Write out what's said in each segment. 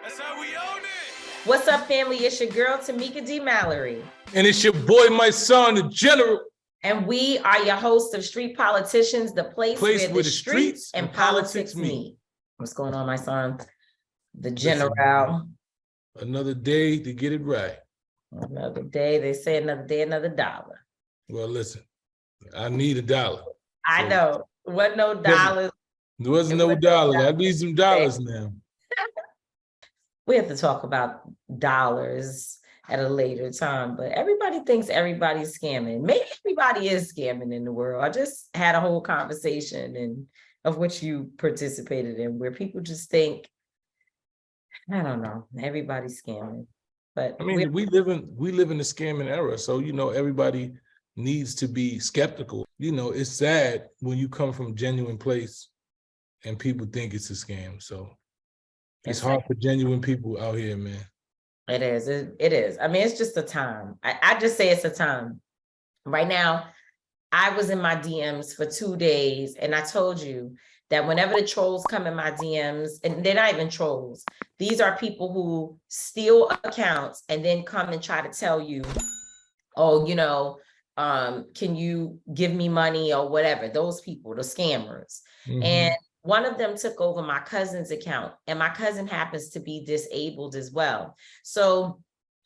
That's how we own it. What's up, family? It's your girl, Tamika D. Mallory. And it's your boy, Mysonne, the general. And we are your hosts of Street Politicians, the place where the streets and politics meet. What's going on, Mysonne? The general. Listen, another day to get it right. Another day. They say another day, another dollar. Well, listen, I need a dollar. I know. Wasn't no dollars. There wasn't no dollars. I need some dollars now. We have to talk about dollars at a later time, but everybody thinks everybody's scamming. Maybe everybody is scamming in the world. I just had a whole conversation of which you participated in, where people just think, I don't know, everybody's scamming. But I mean, we live in the scamming era, so everybody needs to be skeptical. It's sad when you come from a genuine place and people think it's a scam. So it's hard for genuine people out here, man. It is. It is. I mean, it's just a time. I just say it's a time. Right now, I was in my DMs for 2 days, and I told you that whenever the trolls come in my DMs, and they're not even trolls, these are people who steal accounts and then come and try to tell you, oh, can you give me money or whatever? Those people, the scammers. Mm-hmm. And one of them took over my cousin's account, and my cousin happens to be disabled as well. So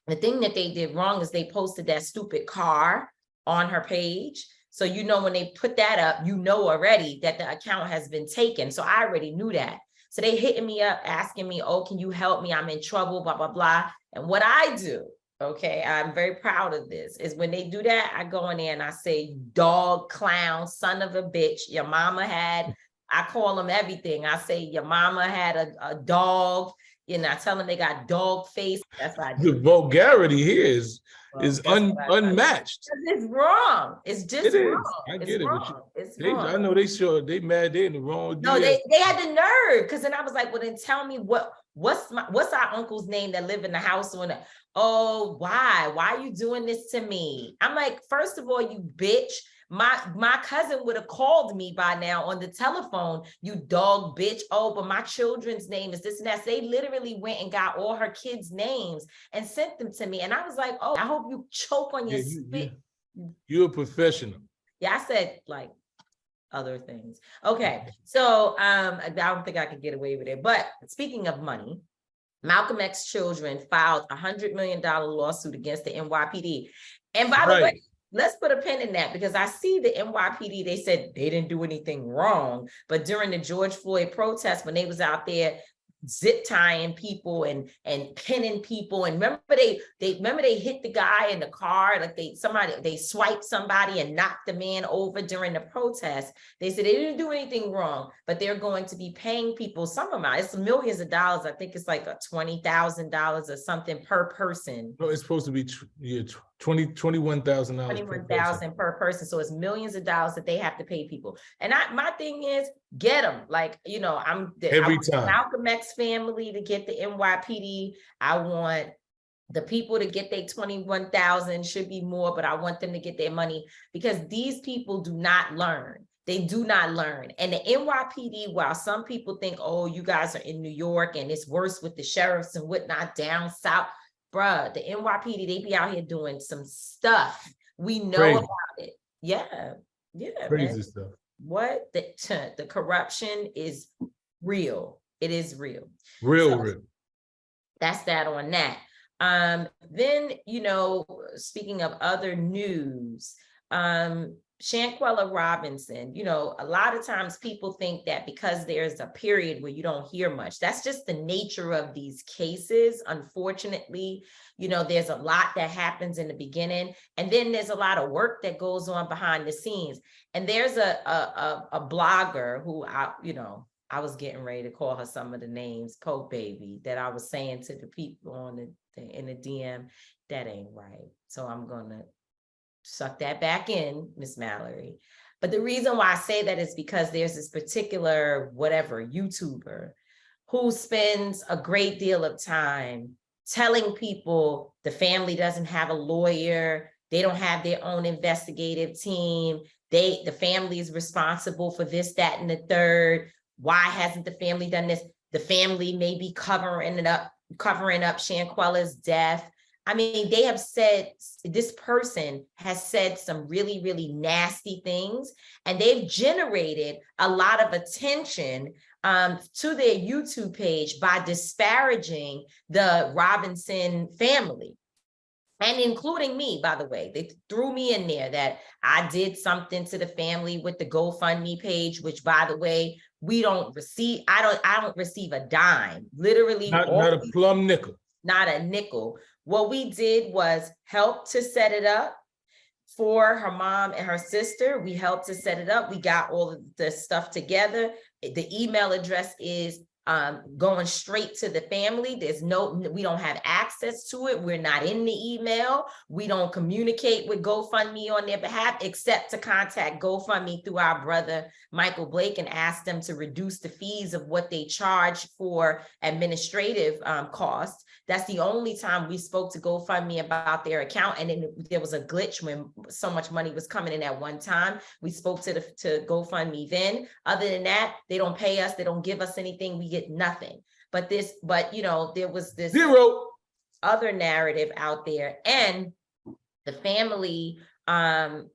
the thing that they did wrong is they posted that stupid car on her page. So, when they put that up, already that the account has been taken. So I already knew that. So they hitting me up, asking me, oh, can you help me? I'm in trouble, blah, blah, blah. And what I do, okay, I'm very proud of this, is when they do that, I go in there and I say, dog, clown, son of a bitch, your mama had... I call them everything. I say, your mama had a dog, I tell them they got dog face. That's what I do. The vulgarity here is unmatched. It's wrong. It's just wrong. I get it. Wrong. It's wrong. I know they mad. They in the wrong. No, they had the nerve. Because then I was like, well, then tell me what's our uncle's name that live in the house on it? Oh, why are you doing this to me? I'm like, first of all, you bitch. My cousin would have called me by now on the telephone, you dog bitch. Oh, but my children's name is this and that. So they literally went and got all her kids' names and sent them to me. And I was like, oh, I hope you choke on your spit. You're a professional. Yeah, I said like other things. Okay, so I don't think I could get away with it. But speaking of money, Malcolm X children filed $100 million lawsuit against the NYPD. And by the way, let's put a pin in that, because I see the NYPD, they said they didn't do anything wrong, but during the George Floyd protest, when they was out there zip tying people and pinning people, and remember they hit the guy in the car, like they swiped somebody and knocked the man over during the protest. They said they didn't do anything wrong, but they're going to be paying people some amount. It's millions of dollars. I think it's like $20,000 or something per person. No, it's supposed to be $21,000. $21,000 per person. So it's millions of dollars that they have to pay people. And my thing is, get them. Like, every time Malcolm X family to get the NYPD. I want the people to get their 21,000, should be more, but I want them to get their money, because these people do not learn. They do not learn. And the NYPD, while some people think, oh, you guys are in New York and it's worse with the sheriffs and whatnot down south, bruh, the NYPD, they be out here doing some stuff. We know about it. Yeah. Crazy man. Stuff. What the corruption is real. It is real. Real. That's that on that. Then, speaking of other news, Shanquella Robinson, a lot of times people think that because there's a period where you don't hear much, that's just the nature of these cases. Unfortunately, there's a lot that happens in the beginning, and then there's a lot of work that goes on behind the scenes. And there's a blogger who I was getting ready to call her some of the names, Pope Baby, that I was saying to the people in the DM, that ain't right. So I'm gonna suck that back in, Miss Mallory. But the reason why I say that is because there's this particular YouTuber who spends a great deal of time telling people the family doesn't have a lawyer, they don't have their own investigative team, the family is responsible for this, that, and the third. Why hasn't the family done this? The family may be covering it up. covering up Shanquella's death. I mean, they have said, this person has said some really, really nasty things, and they've generated a lot of attention to their YouTube page by disparaging the Robinson family. And including me, by the way, they threw me in there that I did something to the family with the GoFundMe page, which, by the way, we don't receive. I don't receive a dime, literally. Not a plum nickel. Not a nickel. What we did was help to set it up for her mom and her sister. We helped to set it up. We got all of the stuff together. The email address is going straight to the family. We don't have access to it. We're not in the email. We don't communicate with GoFundMe on their behalf, except to contact GoFundMe through our brother, Michael Blake, and ask them to reduce the fees of what they charge for administrative costs. That's the only time we spoke to GoFundMe about their account. And then there was a glitch when so much money was coming in at one time. We spoke to GoFundMe then. Other than that, they don't pay us. They don't give us anything. We get nothing. But there was this zero other narrative out there, and the family had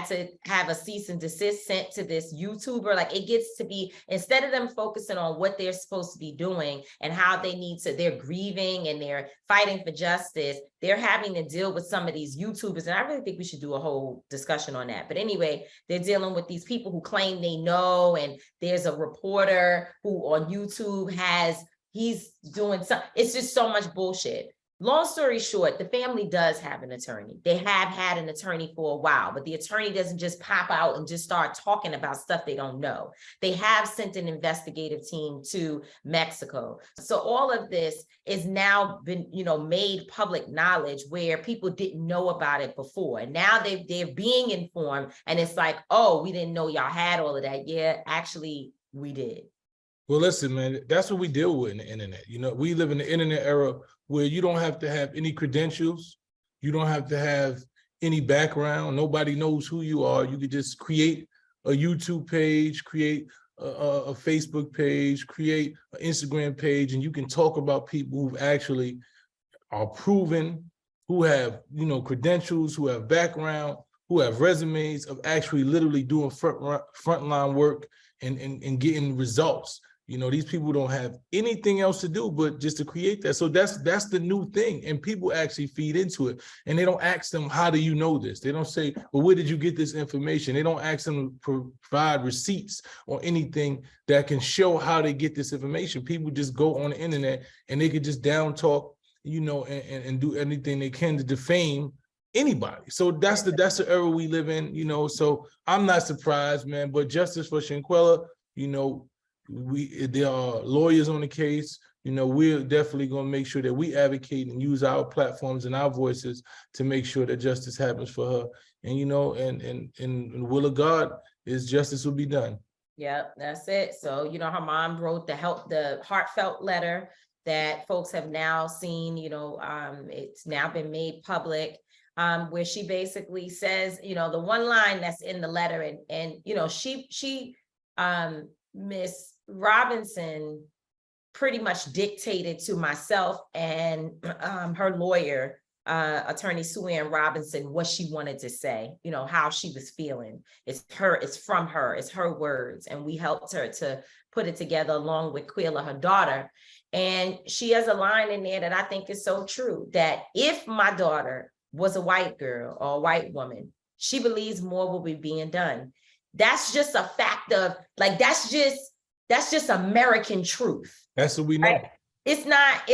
to have a cease and desist sent to this YouTuber. Like, it gets to be, instead of them focusing on what they're supposed to be doing and how they're grieving and they're fighting for justice, they're having to deal with some of these YouTubers. And I really think we should do a whole discussion on that. But anyway, they're dealing with these people who claim they know, and there's a reporter who on YouTube he's doing something. It's just so much bullshit. Long story short, the family does have an attorney. They have had an attorney for a while, but the attorney doesn't just pop out and just start talking about stuff they don't know. They have sent an investigative team to Mexico. So all of this is now been, made public knowledge, where people didn't know about it before. And now they're being informed, and it's like, oh, we didn't know y'all had all of that. Yeah, actually, we did. Well, listen, man, that's what we deal with in the internet. We live in the internet era where you don't have to have any credentials. You don't have to have any background. Nobody knows who you are. You could just create a YouTube page, create a Facebook page, create an Instagram page, and you can talk about people who actually are proven, who have, credentials, who have background, who have resumes of actually literally doing frontline work and getting results. These people don't have anything else to do but just to create that. So that's the new thing. And people actually feed into it. And they don't ask them, how do you know this? They don't say, well, where did you get this information? They don't ask them to provide receipts or anything that can show how they get this information. People just go on the internet and they could just down talk, and do anything they can to defame anybody. So that's the era we live in, so I'm not surprised, man. But justice for Shanquella, there are lawyers on the case. We're definitely going to make sure that we advocate and use our platforms and our voices to make sure that justice happens for her. And and the will of God is justice will be done. Yep, that's it. So her mom wrote the heartfelt letter that folks have now seen. It's now been made public, where she basically says, the one line that's in the letter, and she Miss Robinson pretty much dictated to myself and her lawyer, attorney Sue Ann Robinson, what she wanted to say, how she was feeling. It's from her, it's her words. And we helped her to put it together along with Quilla, her daughter. And she has a line in there that I think is so true, that if my daughter was a white girl or a white woman, she believes more will be being done. That's just a fact of, like, that's just American truth. That's what we know. Right? It's not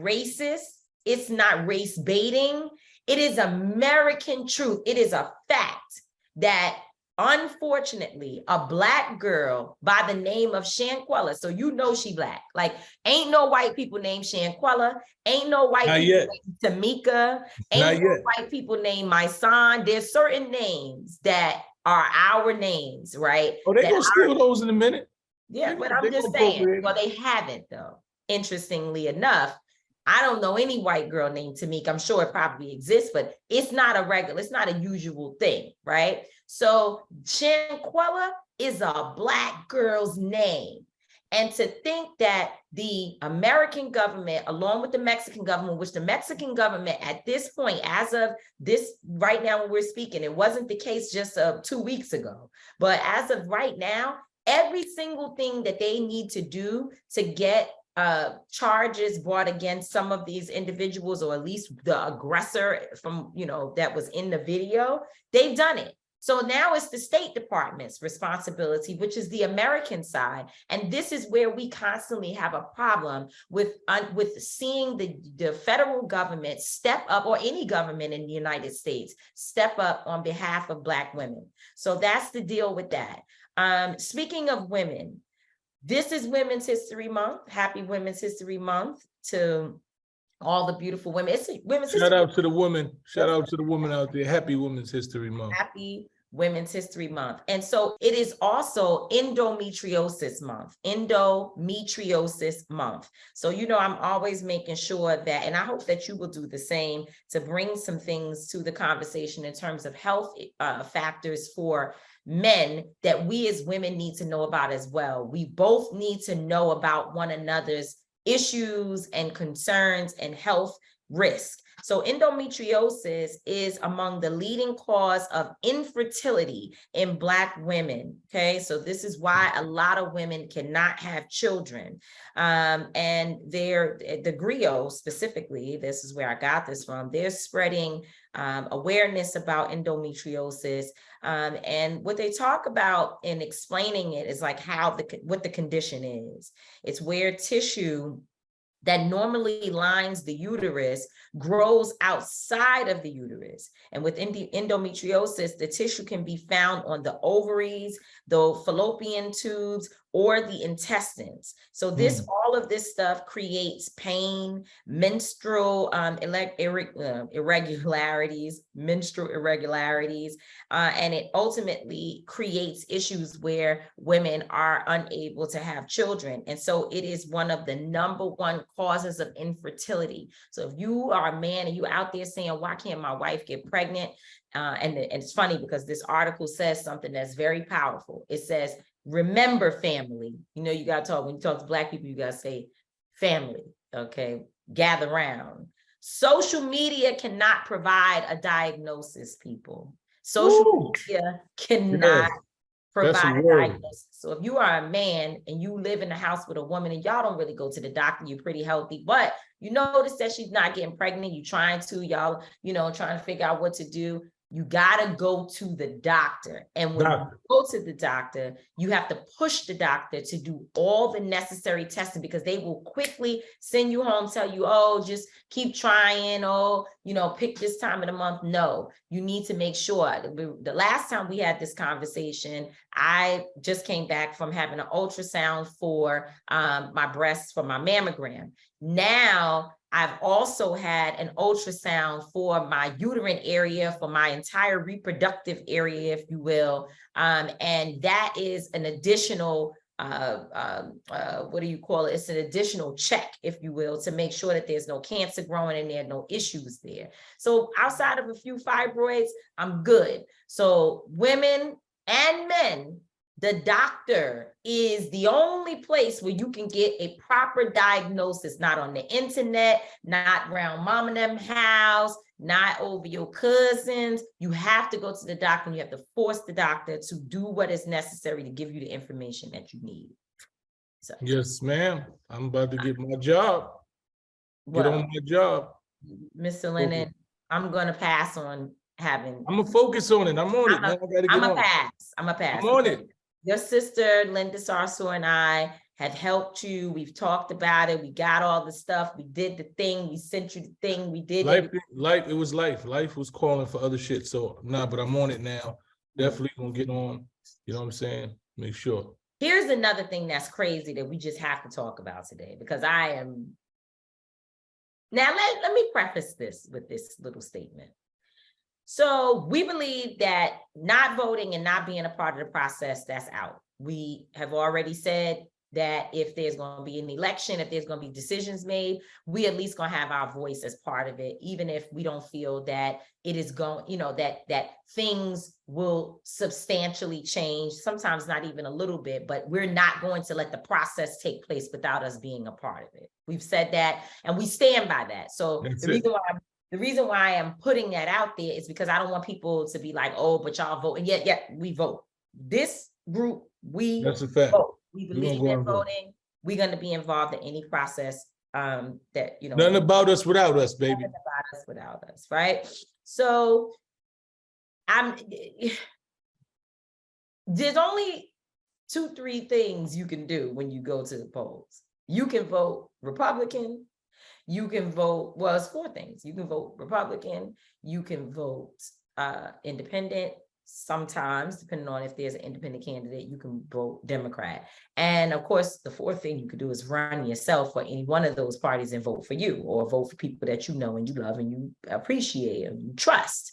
racist. It's not race baiting. It is American truth. It is a fact that, unfortunately, a Black girl by the name of Shanquella, so she Black. Like, ain't no white people named Shanquella. Ain't no white Not people yet. named Tamika. Ain't no white people named Mysonne. There's certain names that are our names, right? Oh, they're gonna steal those in a minute. Yeah, but I'm just saying, well, they haven't, though. Interestingly enough, I don't know any white girl named Tamika. I'm sure it probably exists, but it's not a usual thing, right? So Shanquella is a Black girl's name. And to think that the American government, along with the Mexican government, which the Mexican government at this point, as of this right now when we're speaking, it wasn't the case just 2 weeks ago, but as of right now, every single thing that they need to do to get charges brought against some of these individuals, or at least the aggressor from, that was in the video, they've done it. So now it's the State Department's responsibility, which is the American side. And this is where we constantly have a problem with seeing the federal government step up, or any government in the United States step up on behalf of Black women. So that's the deal with that. Speaking of women, this is Women's History Month. Happy Women's History Month to all the beautiful women. It's Women's History. Shout out to the women. Shout out to the women out there. Happy Women's History Month. Happy Women's History Month. And so it is also Endometriosis Month. Endometriosis Month. So, I'm always making sure that, and I hope that you will do the same, to bring some things to the conversation in terms of health factors for men that we as women need to know about as well. We both need to know about one another's issues and concerns and health risk. So endometriosis is among the leading cause of infertility in Black women. Okay, so this is why a lot of women cannot have children. And the GRIO specifically, this is where I got this from, they're spreading awareness about endometriosis. And what they talk about in explaining it is like what the condition is. It's where tissue that normally lines the uterus grows outside of the uterus. And with endometriosis, the tissue can be found on the ovaries, the fallopian tubes, or the intestines. So all of this stuff creates pain, menstrual irregularities, and it ultimately creates issues where women are unable to have children. And so it is one of the number one causes of infertility. So if you are a man and you're out there saying, why can't my wife get pregnant? And it's funny because this article says something that's very powerful. It says, remember family. You got to talk, when you talk to Black people, you got to say family, okay? Gather round. Social media cannot provide a diagnosis, people. Social media cannot provide a diagnosis. So if you are a man and you live in a house with a woman and y'all don't really go to the doctor, you're pretty healthy, but you notice that she's not getting pregnant, you trying to figure out what to do, you got to go to the doctor. And when you go to the doctor, you have to push the doctor to do all the necessary testing, because they will quickly send you home, tell you, oh, just keep trying, pick this time of the month. No, you need to make sure. The last time we had this conversation, I just came back from having an ultrasound for my breasts for my mammogram. Now, I've also had an ultrasound for my uterine area, for my entire reproductive area, if you will. And that is an additional, It's an additional check, if you will, to make sure that there's no cancer growing in there, no issues there. So outside of a few fibroids, I'm good. So women and men, the doctor is the only place where you can get a proper diagnosis, not on the internet, not around mom and them house, not over your cousins. You have to go to the doctor, and you have to force the doctor to do what is necessary to give you the information that you need. So, yes, ma'am. I'm about to get my job. Get on my job. Mr. Lennon, I'm going to pass on having. I'm going to focus on it. I'm on it. I'm a pass. I'm on it. Your sister, Linda Sarsour, and I have helped you. We've talked about it. We got all the stuff. We did the thing. We sent you the thing. We did life. It was life. Life was calling for other shit. So, but I'm on it now. Definitely going to get on. You know what I'm saying? Make sure. Here's another thing that's crazy that we just have to talk about today, because I am. Now, let me preface this with this little statement. So we believe that not voting and not being a part of the process, that's out. We have already said that if there's going to be an election, if there's going to be decisions made, we at least going to have our voice as part of it, even if we don't feel that it is going, that things will substantially change, sometimes not even a little bit, but we're not going to let the process take place without us being a part of it. We've said that and we stand by that. So the reason why I'm putting that out there is because I don't want people to be like, oh, but y'all vote. And yet we vote. This group, That's a fact. vote. We believe in voting. We're going to be involved in any process that, Nothing about us without us, baby. Nothing about us without us, right? So there's only 2-3 things you can do when you go to the polls. You can vote Republican. You can vote, well, it's 4 things. You can vote Republican. You can vote independent. Sometimes, depending on if there's an independent candidate, you can vote Democrat. And of course, the 4th thing you could do is run yourself for any one of those parties and vote for you, or vote for people that you know and you love and you appreciate and you trust.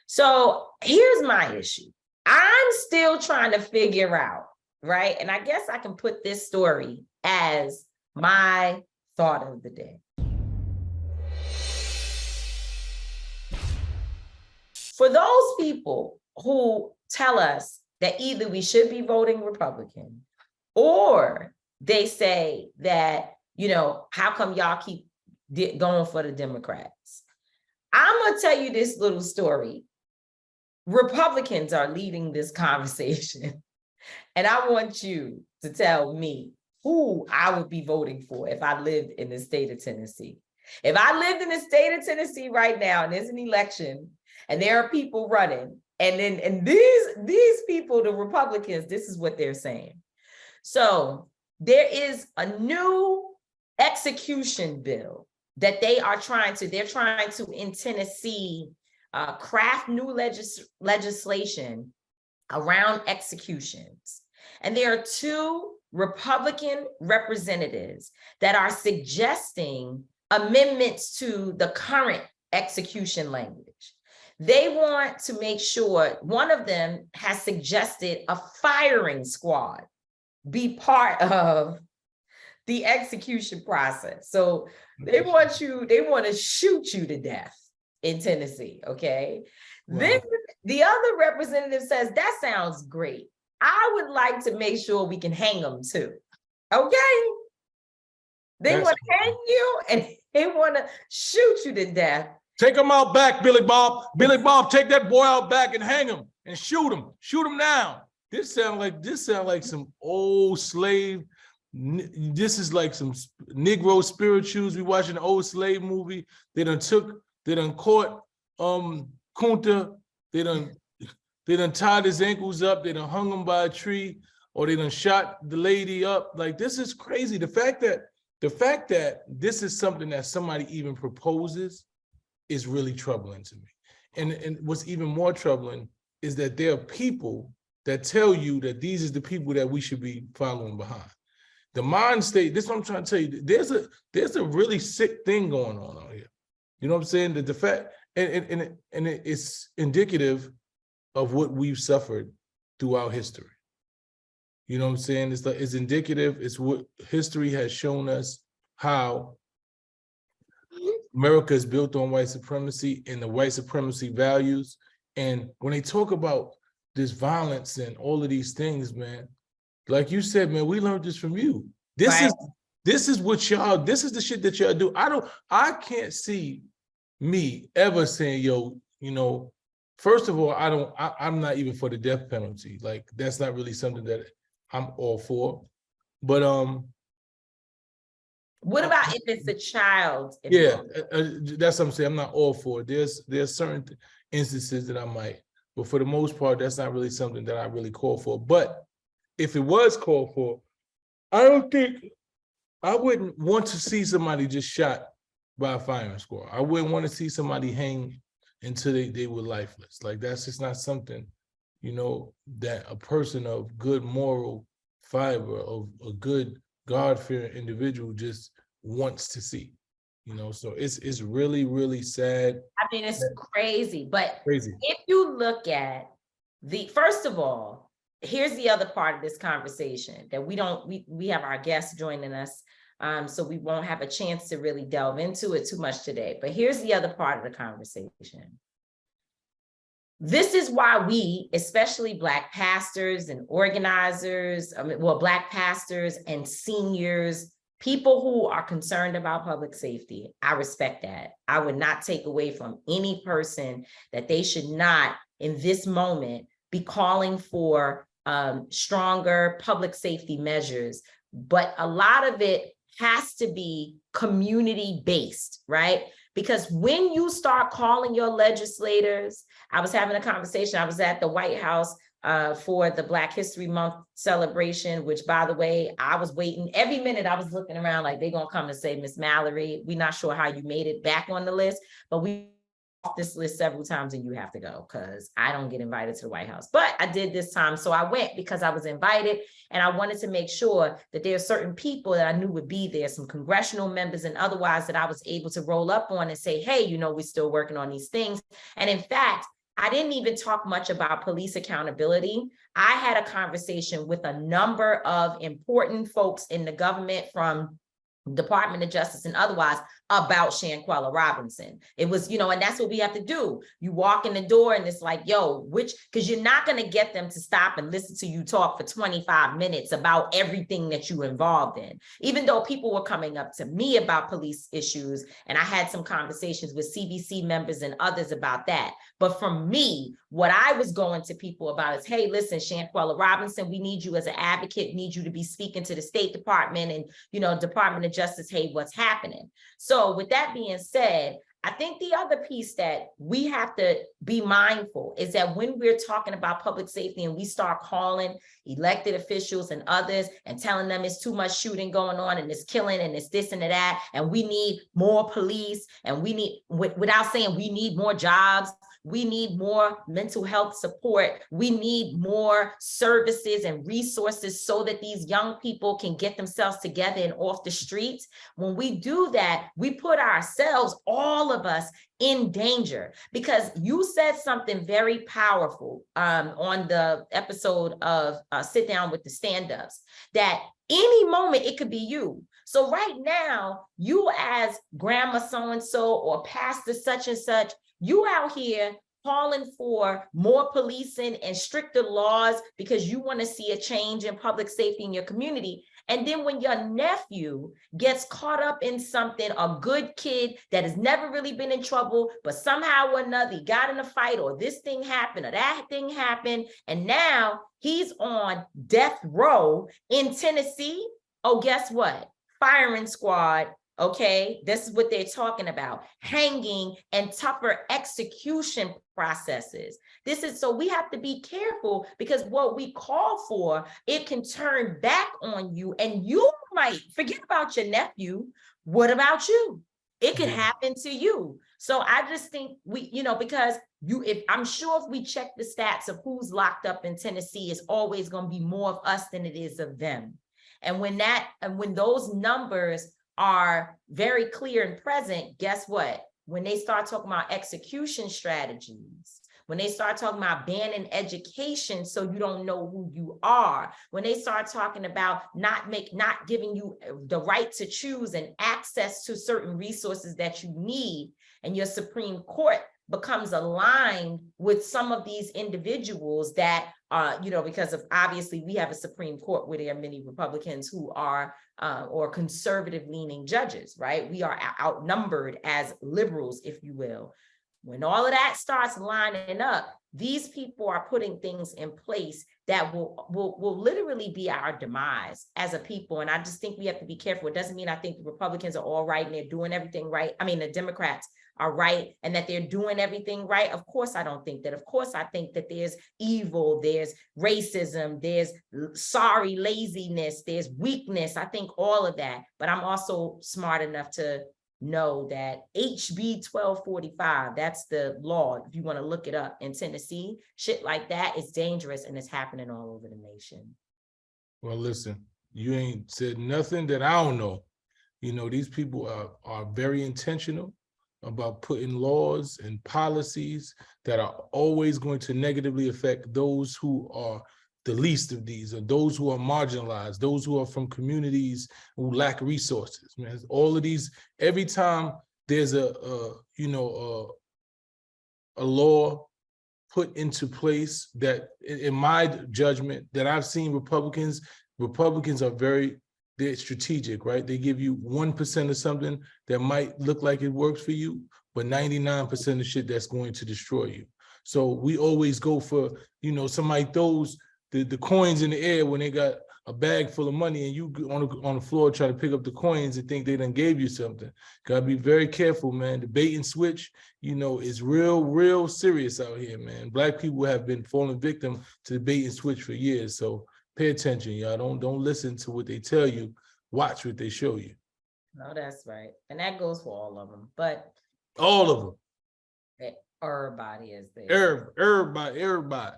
So here's my issue. I'm still trying to figure out, right? And I guess I can put this story as my thought of the day. For those people who tell us that either we should be voting Republican, or they say that, how come y'all keep going for the Democrats? I'm going to tell you this little story. Republicans are leading this conversation, and I want you to tell me who I would be voting for if I lived in the state of Tennessee. If I lived in the state of Tennessee right now and there's an election and there are people running, and these people, the Republicans, this is what they're saying. So there is a new execution bill that they're trying to in Tennessee craft new legislation around executions. And there are 2 Republican representatives that are suggesting amendments to the current execution language. They want to make sure, one of them has suggested a firing squad be part of the execution process. So they want to shoot you to death in Tennessee, okay? Wow. Then the other representative says, that sounds great. I would like to make sure we can hang them too, okay? They want to hang you and they want to shoot you to death. Take him out back, Billy Bob. Billy Bob, take that boy out back and hang him and shoot him. Shoot him down. This sound like some old slave. This is like some Negro spirituals. We watching an old slave movie. They done caught Kunta. They done tied his ankles up. They done hung him by a tree, or they done shot the lady up. Like, this is crazy. The fact that this is something that somebody even proposes is really troubling to me. And what's even more troubling is that there are people that tell you that these is the people that we should be following behind. The mind state, this is what I'm trying to tell you, there's a really sick thing going on out here. You know what I'm saying? That the fact, and it's indicative of what we've suffered throughout history. You know what I'm saying? It's indicative, it's what history has shown us, how America is built on white supremacy and the white supremacy values. And when they talk about this violence and all of these things, man, like you said, man, we learned this from you. This is what y'all, this is the shit that y'all do. I can't see me ever saying, yo, first of all, I'm not even for the death penalty. Like, that's not really something that I'm all for. But what about if it's a child? Yeah, that's what I'm saying. I'm not all for it. There's certain instances that I might, but for the most part, that's not really something that I really call for. But if it was called for, I wouldn't want to see somebody just shot by a firing squad. I wouldn't want to see somebody hang until they were lifeless. Like, that's just not something, that a person of good moral fiber, of a good God-fearing individual just wants to see. So it's really, really sad. I mean, it's crazy, but if you look at first of all, here's the other part of this conversation that we have our guests joining us. So we won't have a chance to really delve into it too much today. But here's the other part of the conversation. This is why we, especially Black pastors and organizers, Black pastors and seniors, people who are concerned about public safety, I respect that. I would not take away from any person that they should not, in this moment, be calling for stronger public safety measures. But a lot of it has to be community-based, right? Because when you start calling your legislators, I was having a conversation, I was at the White House for the Black History Month celebration, which, by the way, I was waiting every minute. I was looking around like they're gonna come and say, Miss Mallory, we're not sure how you made it back on the list, but we off this list several times and you have to go because I don't get invited to the White House. But I did this time, so I went because I was invited, and I wanted to make sure that there are certain people that I knew would be there, some congressional members and otherwise, that I was able to roll up on and say, hey, you know, we're still working on these things. And in fact, I didn't even talk much about police accountability. I had a conversation with a number of important folks in the government, from Department of Justice and otherwise, about Shanquella Robinson. It was, you know, and that's what we have to do. You walk in the door and it's like, yo, because you're not going to get them to stop and listen to you talk for 25 minutes about everything that you're involved in. Even though people were coming up to me about police issues, and I had some conversations with CBC members and others about that. But from me, what I was going to people about is, hey, listen, Shanquella Robinson, we need you as an advocate, need you to be speaking to the State Department and, you know, Department of Justice, hey, what's happening? So with that being said, I think the other piece that we have to be mindful is that when we're talking about public safety and we start calling elected officials and others and telling them it's too much shooting going on and it's killing and it's this and that, and we need more police, and we need, without saying we need more jobs, we need more mental health support, we need more services and resources so that these young people can get themselves together and off the streets. When we do that, we put ourselves, all of us, in danger. Because you said something very powerful on the episode of Sit Down with the Stand-Ups, that any moment it could be you. So right now, you as grandma so-and-so or pastor such and such, you out here calling for more policing and stricter laws because you want to see a change in public safety in your community. And then when your nephew gets caught up in something, a good kid that has never really been in trouble, but somehow or another he got in a fight, or this thing happened or that thing happened, and now he's on death row in Tennessee. Oh, guess what? Firing squad. Okay, this is what they're talking about: hanging and tougher execution processes. This is, so we have to be careful, because what we call for, it can turn back on you, and you might forget about your nephew. What about you? It could happen to you. So I just think we, you know, because I'm sure if we check the stats of who's locked up in Tennessee, it's always going to be more of us than it is of them. And when those numbers are very clear and present, guess what? When they start talking about execution strategies, when they start talking about banning education so you don't know who you are, when they start talking about not giving you the right to choose and access to certain resources that you need, and your Supreme Court becomes aligned with some of these individuals that you know, because of, obviously we have a Supreme Court where there are many Republicans who are or conservative leaning judges, right? We are outnumbered as liberals, if you will. When all of that starts lining up, these people are putting things in place that will literally be our demise as a people. And I just think we have to be careful. It doesn't mean I think the Republicans are all right and they're doing everything right. I mean, the Democrats are right and that they're doing everything right. Of course, I don't think that. Of course, I think that there's evil, there's racism, there's sorry laziness, there's weakness. I think all of that. But I'm also smart enough to know that HB 1245, that's the law. If you want to look it up in Tennessee, shit like that is dangerous, and it's happening all over the nation. Well, listen, you ain't said nothing that I don't know. You know, these people are very intentional about putting laws and policies that are always going to negatively affect those who are the least of these, or those who are marginalized, those who are from communities who lack resources, man. All of these, every time there's a law put into place that, in my judgment, that I've seen Republicans are they're strategic, right? They give you 1% of something that might look like it works for you, but 99% of shit that's going to destroy you. So we always go for, somebody throws the coins in the air when they got a bag full of money, and you on the floor try to pick up the coins and think they done gave you something. Gotta be very careful, man. The bait and switch, is real serious out here, man. Black people have been falling victim to the bait and switch for years. So pay attention, y'all. Don't listen to what they tell you. Watch what they show you. No, that's right. And that goes for all of them, but all of them. Everybody is there. Everybody.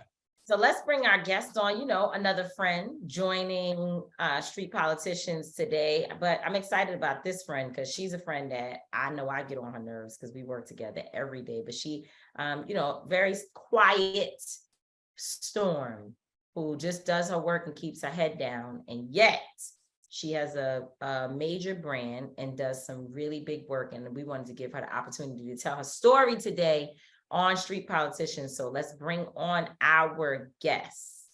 So let's bring our guest on, another friend joining Street Politicians today. But I'm excited about this friend because she's a friend that I know I get on her nerves because we work together every day. But she, very quiet storm who just does her work and keeps her head down. And yet she has a major brand and does some really big work. And we wanted to give her the opportunity to tell her story today on Street Politicians. So let's bring on our guests.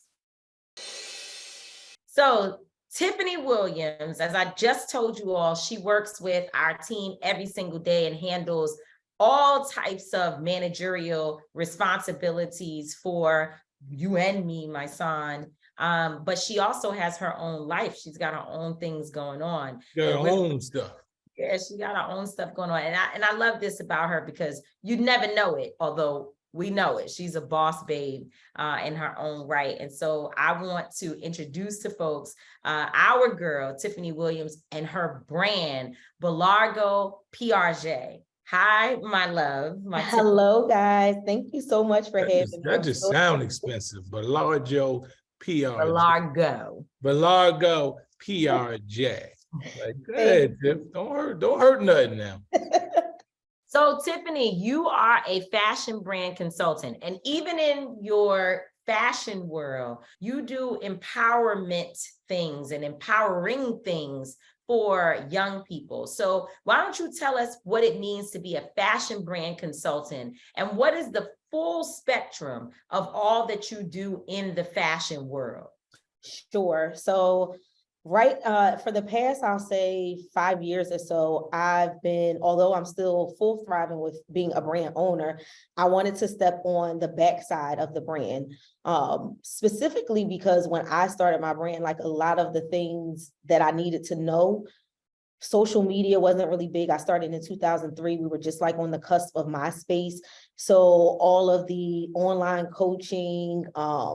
So Tiffany Williams, as I just told you all, she works with our team every single day and handles all types of managerial responsibilities for you and me, my son. But she also has her own life. She's got her own things going on. Her own stuff. Yeah, she got her own stuff going on. And I love this about her because you never know it, although we know it. She's a boss babe in her own right. And so I want to introduce to folks our girl, Tiffany Williams, and her brand, Bellargo Piarge. Hi, my love. Hello, guys. Thank you so much for having me. That just sounds expensive. Bellargo Piarge. Bellargo Piarge. Like, go ahead, Tiff. Don't hurt nothing now. So Tiffany, you are a fashion brand consultant, and even in your fashion world, you do empowerment things and empowering things for young people. So why don't you tell us what it means to be a fashion brand consultant, and what is the full spectrum of all that you do in the fashion world? Sure. So for the past, I'll say 5 years or so, I've been, although I'm still full thriving with being a brand owner, I wanted to step on the backside of the brand, specifically because when I started my brand, like a lot of the things that I needed to know, social media wasn't really big. I started in 2003. We were just like on the cusp of MySpace. So all of the online coaching,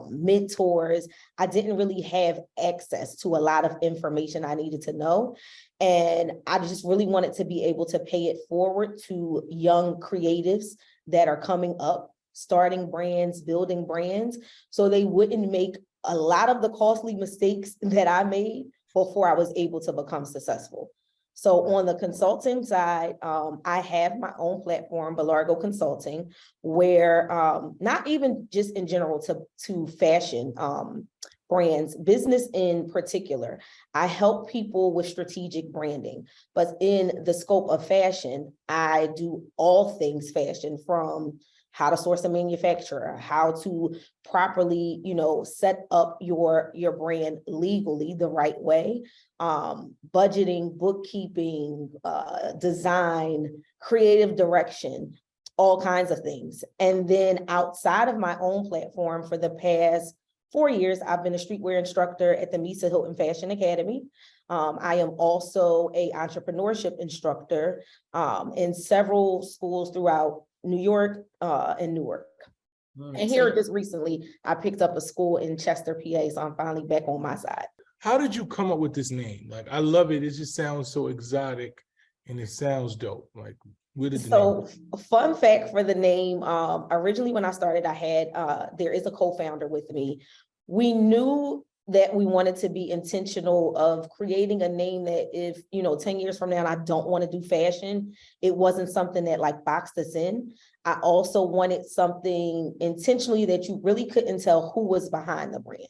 mentors, I didn't really have access to a lot of information I needed to know. And I just really wanted to be able to pay it forward to young creatives that are coming up, starting brands, building brands, so they wouldn't make a lot of the costly mistakes that I made before I was able to become successful. So on the consulting side, I have my own platform, Bellargo Consulting, where not even just in general to fashion brands, business in particular, I help people with strategic branding. But in the scope of fashion, I do all things fashion, from how to source a manufacturer, how to properly, set up your brand legally the right way, budgeting, bookkeeping, design, creative direction, all kinds of things. And then outside of my own platform, for the past 4 years, I've been a streetwear instructor at the Misa Hilton Fashion Academy. I am also an entrepreneurship instructor in several schools throughout New York and Newark. And here just recently, I picked up a school in Chester, PA, so I'm finally back on my side. How did you come up with this name? Like, I love it. It just sounds so exotic and it sounds dope. Like, where did the name? Fun fact for the name, originally when I started, I had, there is a co-founder with me. We knew that we wanted to be intentional of creating a name that if, 10 years from now, and I don't want to do fashion, it wasn't something that like boxed us in. I also wanted something intentionally that you really couldn't tell who was behind the brand.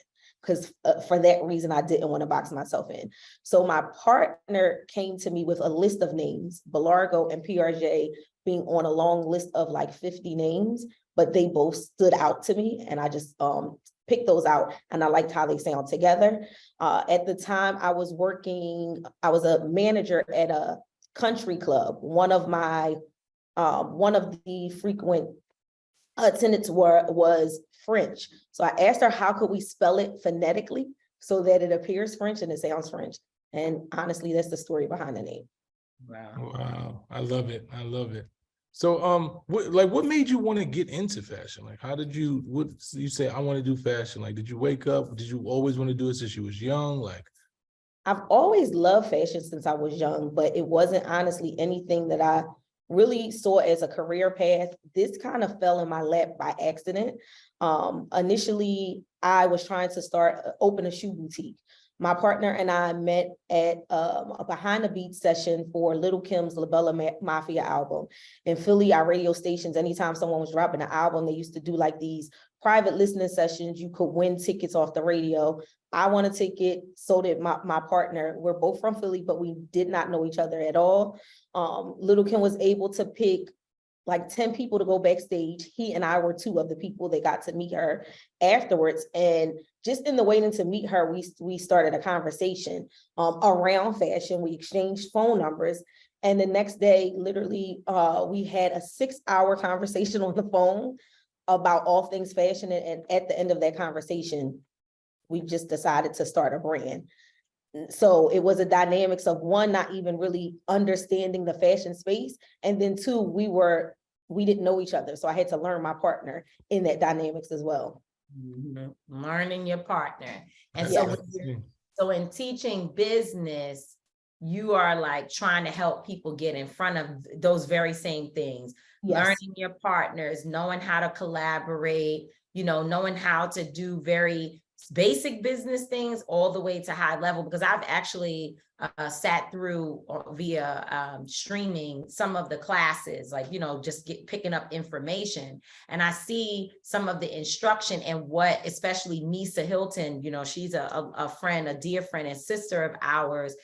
because for that reason, I didn't want to box myself in. So my partner came to me with a list of names, Bellargo and Piarge being on a long list of like 50 names, but they both stood out to me, and I just picked those out, and I liked how they sound together. At the time, I was a manager at a country club. One of the frequent attendants was French. So I asked her, how could we spell it phonetically so that it appears French and it sounds French? And honestly, that's the story behind the name. Wow. I love it. I love it. So, what made you want to get into fashion? Like, what you say, I want to do fashion? Like, did you wake up? Did you always want to do it since you was young? Like, I've always loved fashion since I was young, but it wasn't honestly anything that I really saw as a career path. This kind of fell in my lap by accident. Initially, I was trying to open a shoe boutique. My partner and I met at a behind the beat session for Little Kim's La Bella Mafia album. In Philly, our radio stations, anytime someone was dropping an album, they used to do like these private listening sessions. You could win tickets off the radio. I won a ticket, so did my partner. We're both from Philly, but we did not know each other at all. Little Kim was able to pick like 10 people to go backstage. He and I were 2 of the people that got to meet her afterwards. And just in the waiting to meet her, we started a conversation around fashion. We exchanged phone numbers. And the next day, literally, we had a 6-hour conversation on the phone about all things fashion. And at the end of that conversation, we just decided to start a brand. So it was a dynamics of, one, not even really understanding the fashion space, and then 2, we didn't know each other. So I had to learn my partner in that dynamics as well. Learning your partner. And Yes. so in teaching business, you are like trying to help people get in front of those very same things. Yes. Learning your partners, knowing how to collaborate, knowing how to do very basic business things all the way to high level, because I've actually sat through via streaming some of the classes, like, just picking up information. And I see some of the instruction and what, especially Nisa Hilton, she's a friend, a dear friend and sister of ours,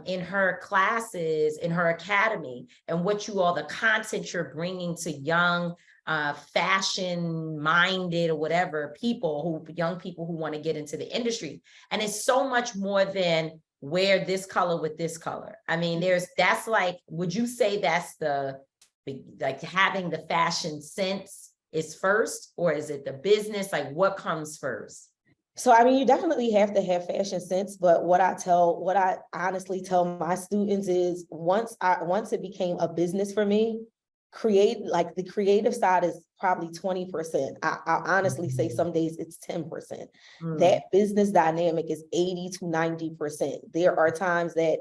in her classes, in her academy, and what the content you're bringing to young fashion minded or whatever young people who want to get into the industry. And it's so much more than wear this color with this color. I mean, that's like, would you say that's like having the fashion sense is first, or is it the business? Like, what comes first? So, I mean, you definitely have to have fashion sense, but what I honestly tell my students is once it became a business for me, the creative side is probably 20%. I'll honestly say some days it's 10%. That business dynamic is 80 to 90%. There are times that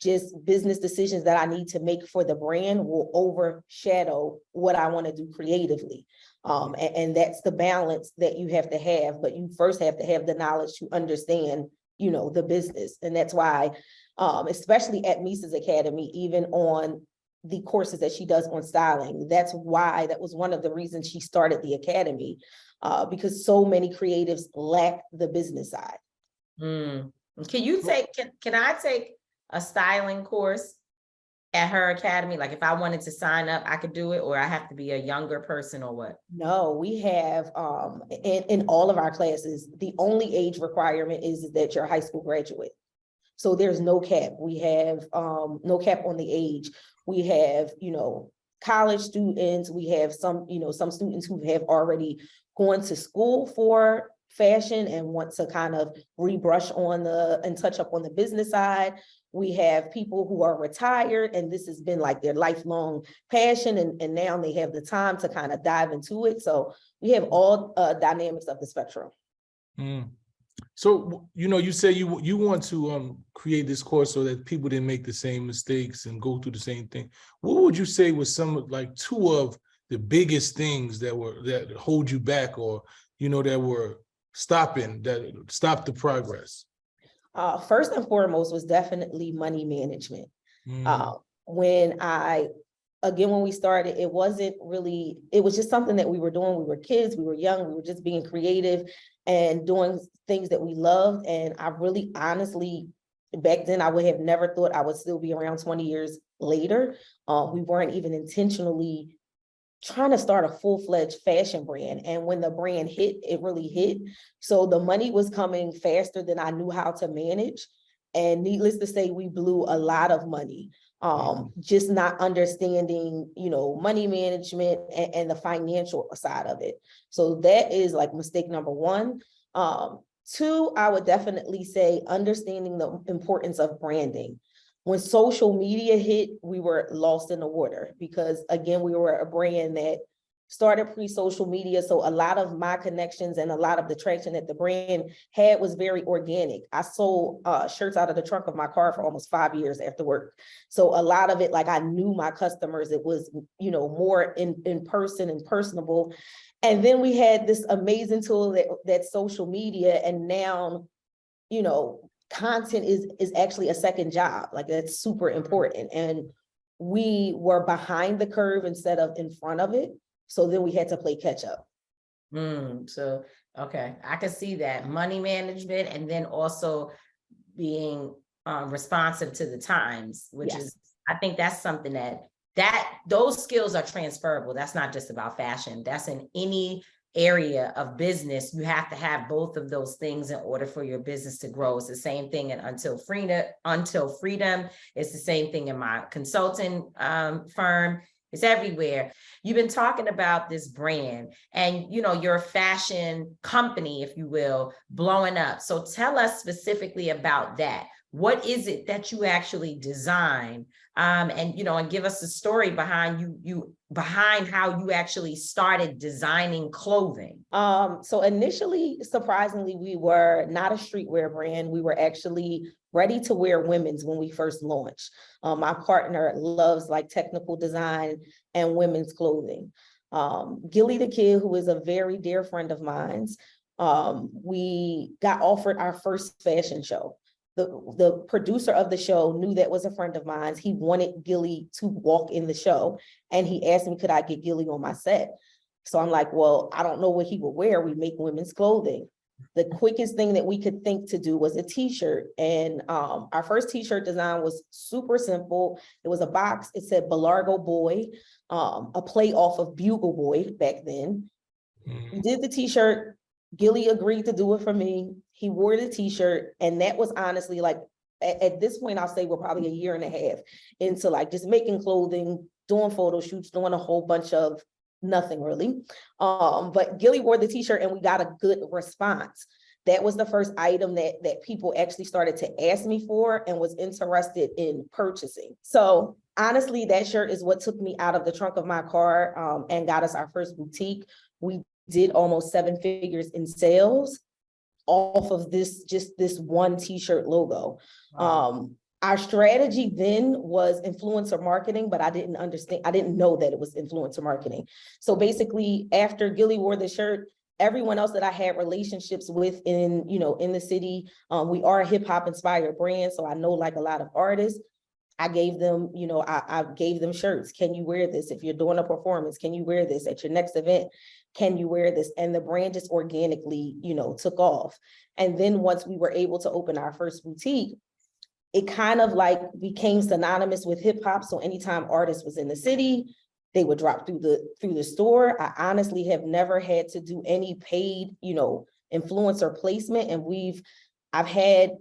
just business decisions that I need to make for the brand will overshadow what I want to do creatively. And that's the balance that you have to have, but you first have to have the knowledge to understand, the business. And that's why, especially at Misa's Academy, even on the courses that she does on styling, that was one of the reasons she started the Academy, because so many creatives lack the business side. Can I take a styling course at her academy? Like, if I wanted to sign up, I could do it, or I have to be a younger person, or what? No, we have in all of our classes, the only age requirement is that you're a high school graduate. So there's no cap. We have no cap on the age. We have, college students. We have some students who have already gone to school for fashion and want to kind of rebrush and touch up on the business side. We have people who are retired and this has been like their lifelong passion, and now they have the time to kind of dive into it. So we have all dynamics of the spectrum. So, you say you want to create this course so that people didn't make the same mistakes and go through the same thing. What would you say was like 2 of the biggest things that hold you back, or, that were stopped the progress? First and foremost was definitely money management. When I again, when we started, it was just something that we were doing. We were kids, we were young, we were just being creative and doing things that we loved. And I really honestly, back then, I would have never thought I would still be around 20 years later. We weren't even intentionally trying to start a full-fledged fashion brand. And when the brand hit, it really hit. So the money was coming faster than I knew how to manage. And needless to say, we blew a lot of money. Just not understanding, money management and the financial side of it. So that is like mistake number one. Two, I would definitely say understanding the importance of branding. When social media hit, we were lost in the water because, again, we were a brand that started pre-social media. So a lot of my connections and a lot of the traction that the brand had was very organic. I sold shirts out of the trunk of my car for almost 5 years after work. So a lot of it, like, I knew my customers. It was, more in person and personable. And then we had this amazing tool that's social media. And now, content is actually a second job. Like, that's super important. And we were behind the curve instead of in front of it. So then we had to play catch up. So, okay, I can see that money management, and then also being responsive to the times, which Yes. is, I think that's something that those skills are transferable. That's not just about fashion. That's in any area of business. You have to have both of those things in order for your business to grow. It's the same thing in Until Freedom. It's the same thing in my consulting firm. It's everywhere. You've been talking about this brand and, you're a fashion company, if you will, blowing up. So tell us specifically about that. What is it that you actually design? And give us the story behind behind how you actually started designing clothing. So initially, surprisingly, we were not a streetwear brand. We were actually ready to wear women's when we first launched. My partner loves like technical design and women's clothing. Gilly the Kid, who is a very dear friend of mine's, we got offered our first fashion show. The producer of the show knew that was a friend of mine. He wanted Gilly to walk in the show, and he asked me, could I get Gilly on my set? So I'm like, well, I don't know what he would wear. We make women's clothing. The quickest thing that we could think to do was a t-shirt. And our first t-shirt design was super simple. It was a box. It said Bellargo Boy, a play off of Bugle Boy back then. We did the t-shirt. Gilly agreed to do it for me. He wore the t-shirt. And that was honestly like, at this point, I'll say we're probably a year and a half into like just making clothing, doing photo shoots, doing a whole bunch of nothing really. But Gilly wore the t-shirt and we got a good response. That was the first item that people actually started to ask me for and was interested in purchasing. So honestly, that shirt is what took me out of the trunk of my car and got us our first boutique. We did almost 7 figures in sales off of this one t-shirt logo. Wow. Our strategy then was influencer marketing, but I didn't know that it was influencer marketing. So basically, after Gilly wore the shirt, everyone else that I had relationships with in the city, we are a hip hop inspired brand. So I know like a lot of artists. I gave them, I gave them shirts. Can you wear this? If you're doing a performance, can you wear this at your next event? Can you wear this? And the brand just organically, took off. And then once we were able to open our first boutique, it kind of like became synonymous with hip hop. So anytime artists was in the city, they would drop through the store. I honestly have never had to do any paid, influencer placement. And I've had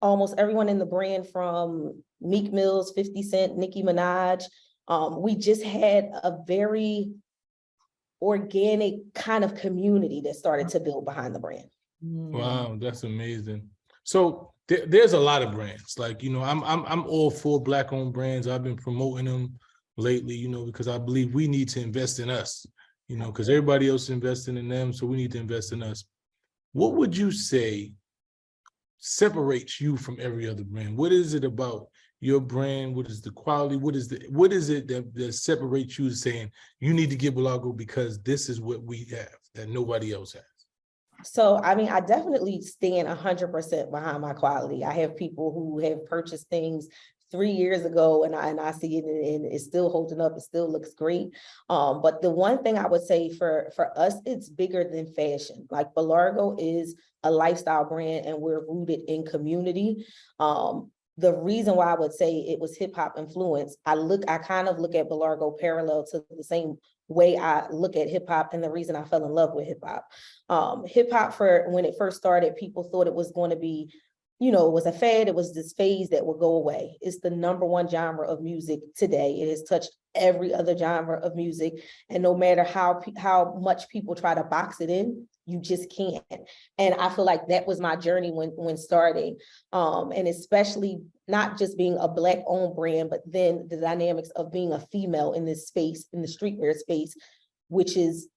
almost everyone in the brand from Meek Mills, 50 Cent, Nicki Minaj. We just had a very organic kind of community that started to build behind the brand. Wow, that's amazing. So there's a lot of brands. Like, I'm all for Black-owned brands. I've been promoting them lately, because I believe we need to invest in us, because everybody else is investing in them. So we need to invest in us. What would you say separates you from every other brand? What is it about your brand? What is the quality? What is it that separates you, saying you need to get Bellargo because this is what we have that nobody else has? So, I mean, I definitely stand 100% behind my quality. I have people who have purchased things 3 years ago, and I see it, and it's still holding up. It still looks great. But the one thing I would say for us, it's bigger than fashion. Like Bellargo is a lifestyle brand, and we're rooted in community. The reason why I would say it was hip hop influence, I kind of look at Bellargo parallel to the same way I look at hip hop, and the reason I fell in love with hip hop. Hip hop, for when it first started, people thought it was going to be, it was a fad. It was this phase that would go away. It's the #1 genre of music today. It has touched every other genre of music, and no matter how much people try to box it in, you just can't. And I feel like that was my journey when starting, and especially not just being a Black owned brand, but then the dynamics of being a female in this space, in the streetwear space, which is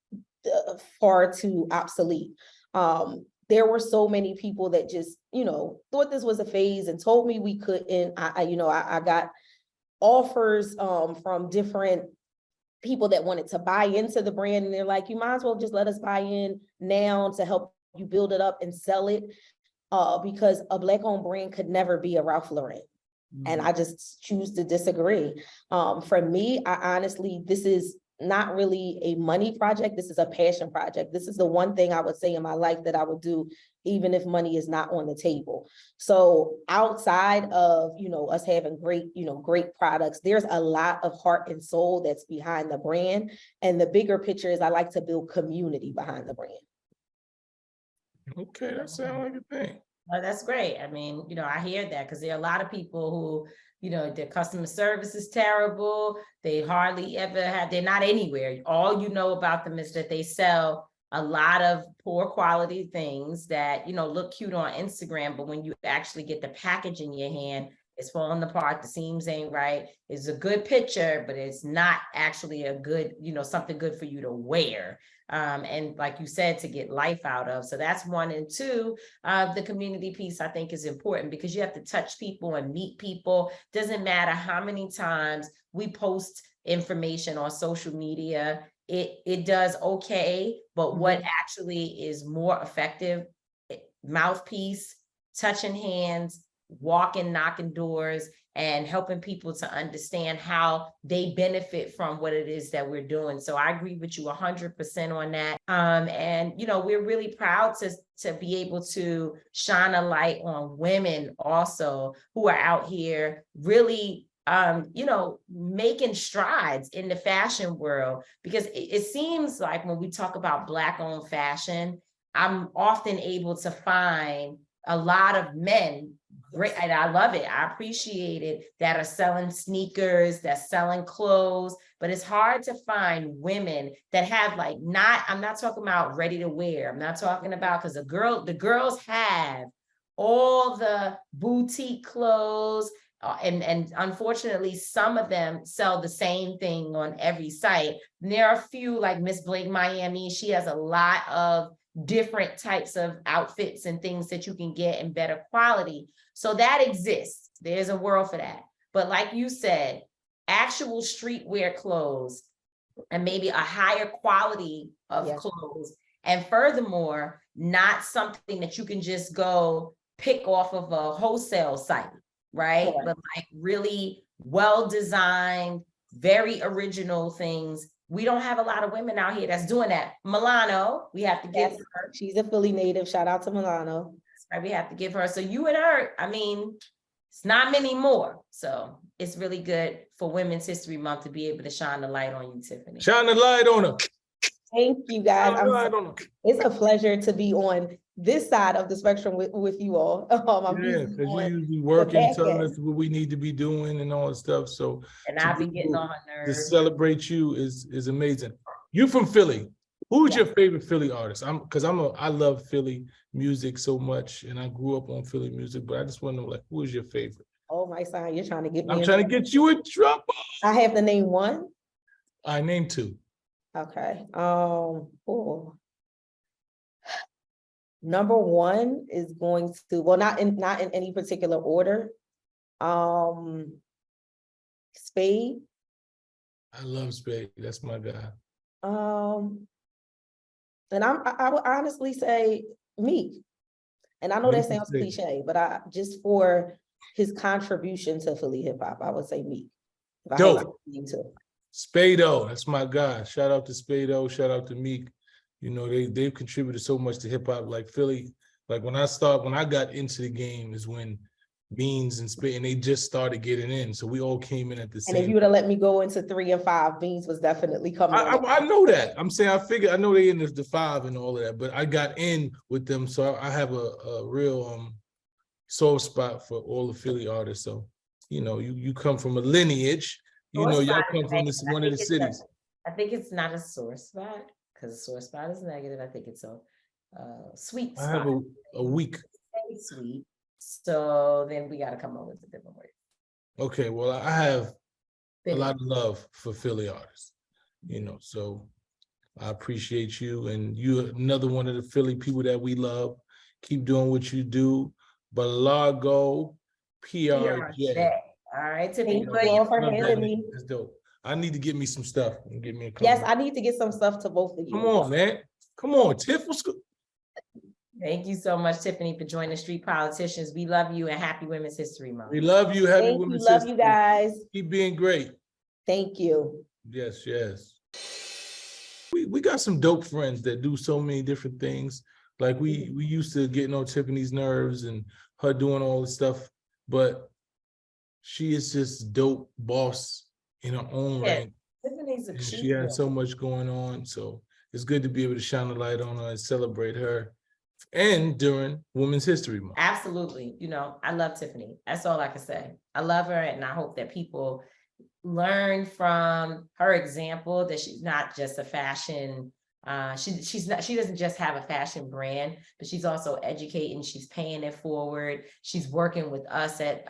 far too obsolete. There were so many people that just, thought this was a phase and told me we couldn't. I got offers from different people that wanted to buy into the brand, and they're like, you might as well just let us buy in now to help you build it up and sell it, because a Black owned brand could never be a Ralph Lauren. And I just choose to disagree. For me, I honestly, this is not really a money project. This is a passion project. This is the one thing I would say in my life that I would do, even if money is not on the table. So outside of, us having great products, there's a lot of heart and soul that's behind the brand. And the bigger picture is I like to build community behind the brand. Okay, that sounds like a thing. Oh, that's great. I mean, I hear that because there are a lot of people who, their customer service is terrible. They hardly ever they're not anywhere. All you know about them is that they sell a lot of poor quality things that, look cute on Instagram, but when you actually get the package in your hand, it's falling apart. The seams ain't right. It's a good picture, but it's not actually a good, something good for you to wear. And like you said, to get life out of. So that's one. And two, the community piece I think is important because you have to touch people and meet people. Doesn't matter how many times we post information on social media, it does okay. But what actually is more effective, mouthpiece, touching hands, walking, knocking doors, and helping people to understand how they benefit from what it is that we're doing. So I agree with you 100% on that. And, we're really proud to be able to shine a light on women also who are out here really, making strides in the fashion world, because it seems like when we talk about Black owned fashion, I'm often able to find a lot of men, great, and I love it, I appreciate it, that are selling sneakers, that's selling clothes, but it's hard to find women that have I'm not talking about ready to wear. I'm not talking about, because the girls have all the boutique clothes, and unfortunately, some of them sell the same thing on every site. And there are a few like Miss Blake Miami. She has a lot of different types of outfits and things that you can get in better quality. So that exists. There's a world for that. But like you said, actual streetwear clothes and maybe a higher quality of clothes. And furthermore, not something that you can just go pick off of a wholesale site, right? But like really well-designed, very original things. We don't have a lot of women out here that's doing that. Milano, we have to give her. She's a Philly native. Shout out to Milano. Right, we have to give her. So you and her, I mean, it's not many more. So it's really good for Women's History Month to be able to shine the light on you, Tiffany. Shine the light on her. Thank you, guys. It's a pleasure to be on this side of the spectrum with you all. Because you usually working, telling us what we need to be doing and all that stuff. So, and I've been getting on her nerves. To celebrate you is amazing. You from Philly? Who's your favorite Philly artist? I love Philly music so much, and I grew up on Philly music. But I just want to know, who is your favorite? Oh my son, you're trying to get me. I'm trying to get you in trouble. I have to name one. I named two. Okay. Number one is going to, well, not in any particular order. Spade. I love Spade. That's my guy. And I would honestly say Meek. And I know that sounds cliche, but just for his contribution to Philly hip hop. I would say Meek. If I had Dope. to name two. Spado, that's my guy. Shout out to Spado, shout out to Meek. You know, they've contributed so much to hip hop. Like Philly, like when I got into the game is when Beans and Spade, and they just started getting in. So we all came in at the And same. if you would have let me go into 3 and 5, Beans was definitely coming. I know that. I'm saying I know they in the 5 and all of that, but I got in with them, so I have a real soft spot for all the Philly artists. So you know, you come from a lineage. You know, y'all come from one of the cities. I think it's not a sore spot because a sore spot is negative. I think it's a sweet spot. I have a week. Sweet. So then we got to come up with a different word. Okay, well, I have Philly. a lot of love for Philly artists, you know, so I appreciate you, and you're another one of the Philly people that we love. Keep doing what you do. Bellargo Piarge. All right, Thank you all for having me. That's dope. I need to get me some stuff and get me a couple. Yes, I need to get some stuff to both of you. Come on, man. Come on, Tiff. What's good? Thank you so much, Tiffany, for joining Street Politicians. We love you and happy Women's History Month. We love you. Happy Thank Women's you. Love History. you guys. Keep being great. Thank you. Yes, yes. We got some dope friends that do so many different things. Like we used to getting on Tiffany's nerves and her doing all this stuff, but she is just dope boss in her own right. Tiffany's a She has so much going on, so it's good to be able to shine a light on her and celebrate her, and during Women's History Month. Absolutely. You know, I love Tiffany. That's all I can say. I love her, and I hope that people learn from her example that she's not just a fashion. She doesn't just have a fashion brand, but she's also educating. She's paying it forward. She's working with us at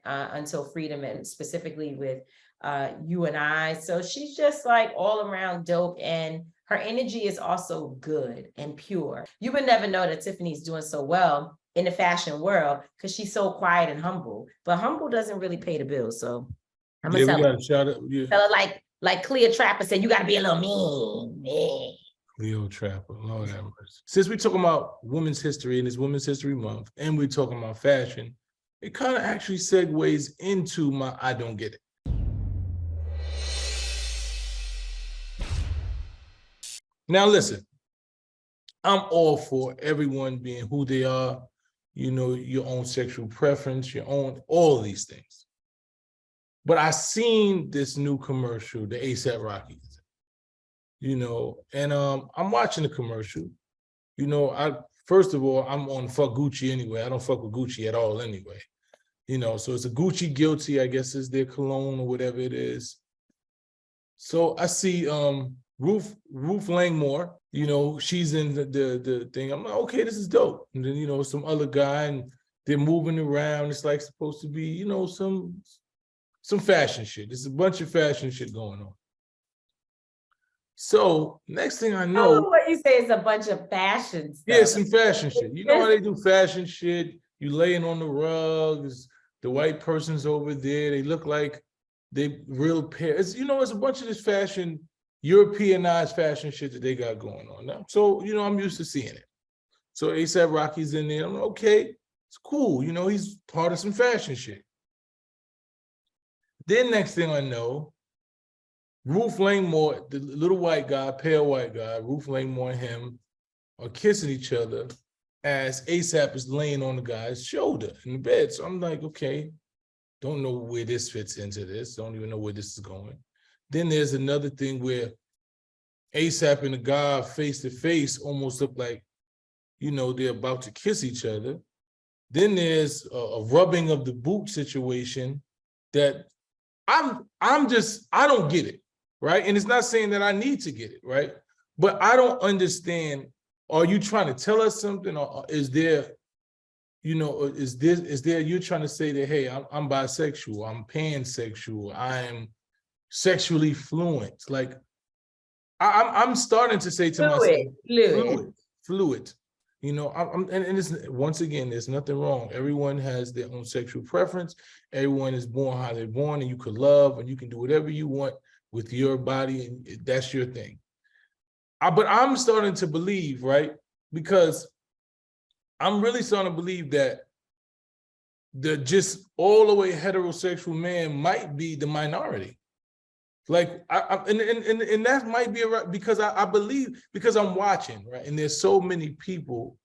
Until Freedom, and specifically with you and I. So she's just like all around dope, and her energy is also good and pure. You would never know that Tiffany's doing so well in the fashion world because she's so quiet and humble. But humble doesn't really pay the bills. So I'm gonna tell her. Shout out, Tell her like Cleo Trapper said, you got to be a little mean. Cleo Trapper, Lord have mercy. Since we're talking about women's history and it's Women's History Month, and we're talking about fashion, it kind of actually segues into my I don't get it. Now listen, I'm all for everyone being who they are, you know, your own sexual preference, your own, all of these things. But I seen this new commercial, the A$AP Rocky, you know, and I'm watching the commercial. You know, first of all, I'm on fuck Gucci anyway. I don't fuck with Gucci at all anyway. You know, so it's a Gucci guilty, I guess is their cologne or whatever it is. So I see Ruth Langmore, you know, she's in the thing. I'm like, okay, this is dope. And then, you know, some other guy, and they're moving around. It's like supposed to be, you know, some fashion shit. There's a bunch of fashion shit going on. So next thing I know, what you say is a bunch of fashion stuff. Yeah, some fashion shit. You know how they do fashion shit? You laying on the rugs, the white person's over there. They look like they real pair. It's, you know, it's a bunch of this fashion, Europeanized fashion shit that they got going on now. So, you know, I'm used to seeing it. So A$AP Rocky's in there. I'm like, okay, it's cool. You know, he's part of some fashion shit. Then next thing I know, Ruth Langmore, the little white guy, pale white guy, Ruth Langmore and him are kissing each other as A$AP is laying on the guy's shoulder in the bed. So I'm like, okay, don't know where this fits into this. Don't even know where this is going. Then there's another thing where A$AP and the guy face to face almost look like, you know, they're about to kiss each other. Then there's a rubbing of the boot situation that I don't get it, right? And it's not saying that I need to get it, right? But I don't understand, are you trying to tell us something, or is there, you know, is there you're trying to say that, hey, I'm bisexual, I'm pansexual, I'm sexually fluent? Like, I'm starting to say to myself, fluid. You know, and it's, once again, there's nothing wrong. Everyone has their own sexual preference. Everyone is born how they're born, and you can love and you can do whatever you want with your body, and that's your thing. But I'm starting to believe, right? Because I'm really starting to believe that the just all the way heterosexual man might be the minority. Like, and that might be because I believe, because I'm watching, right? And there's so many people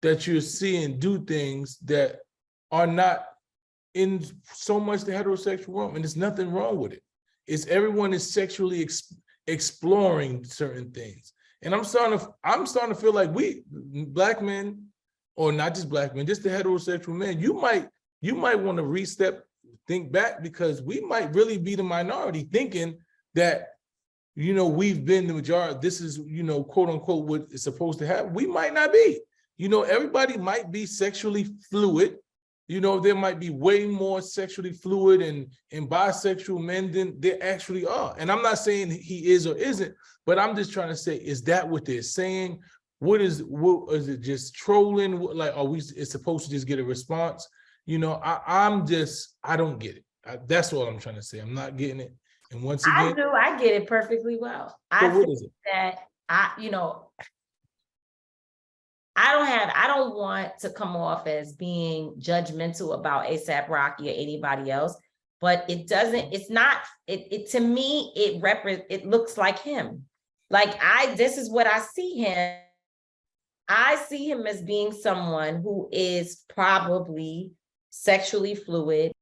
that you're seeing do things that are not in so much the heterosexual realm, and there's nothing wrong with it. It's everyone is sexually exploring certain things. And I'm starting to feel like we Black men, or not just Black men, just the heterosexual men, you might want to think back, because we might really be the minority thinking that, we've been the majority. This is, quote unquote, what it's supposed to happen. We might not be. Everybody might be sexually fluid. There might be way more sexually fluid and bisexual men than there actually are. And I'm not saying he is or isn't, but I'm just trying to say, is that what they're saying? What is it, just trolling? Like, it's supposed to just get a response? I don't get it. That's all I'm trying to say. I'm not getting it. And once again, I get it perfectly well. So what is it? That I don't want to come off as being judgmental about A$AP Rocky or anybody else, but to me, it looks like him. Like, this is what I see him. I see him as being someone who is probably sexually fluid.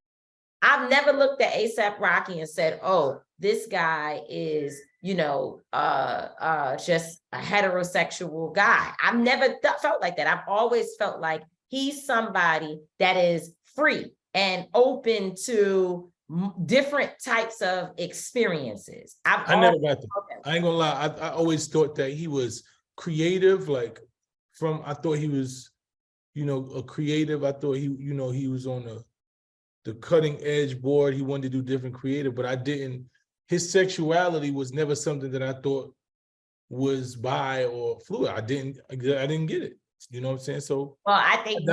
I've never looked at A$AP Rocky and said, oh, this guy is, just a heterosexual guy. I've never felt like that. I've always felt like he's somebody that is free and open to different types of experiences. I never got that. I ain't gonna lie. I always thought that he was creative. I thought he was, a creative. I thought he was on the cutting edge board. He wanted to do different creative, but his sexuality was never something that I thought was bi or fluid. I didn't get it. You know what I'm saying? So, well, I think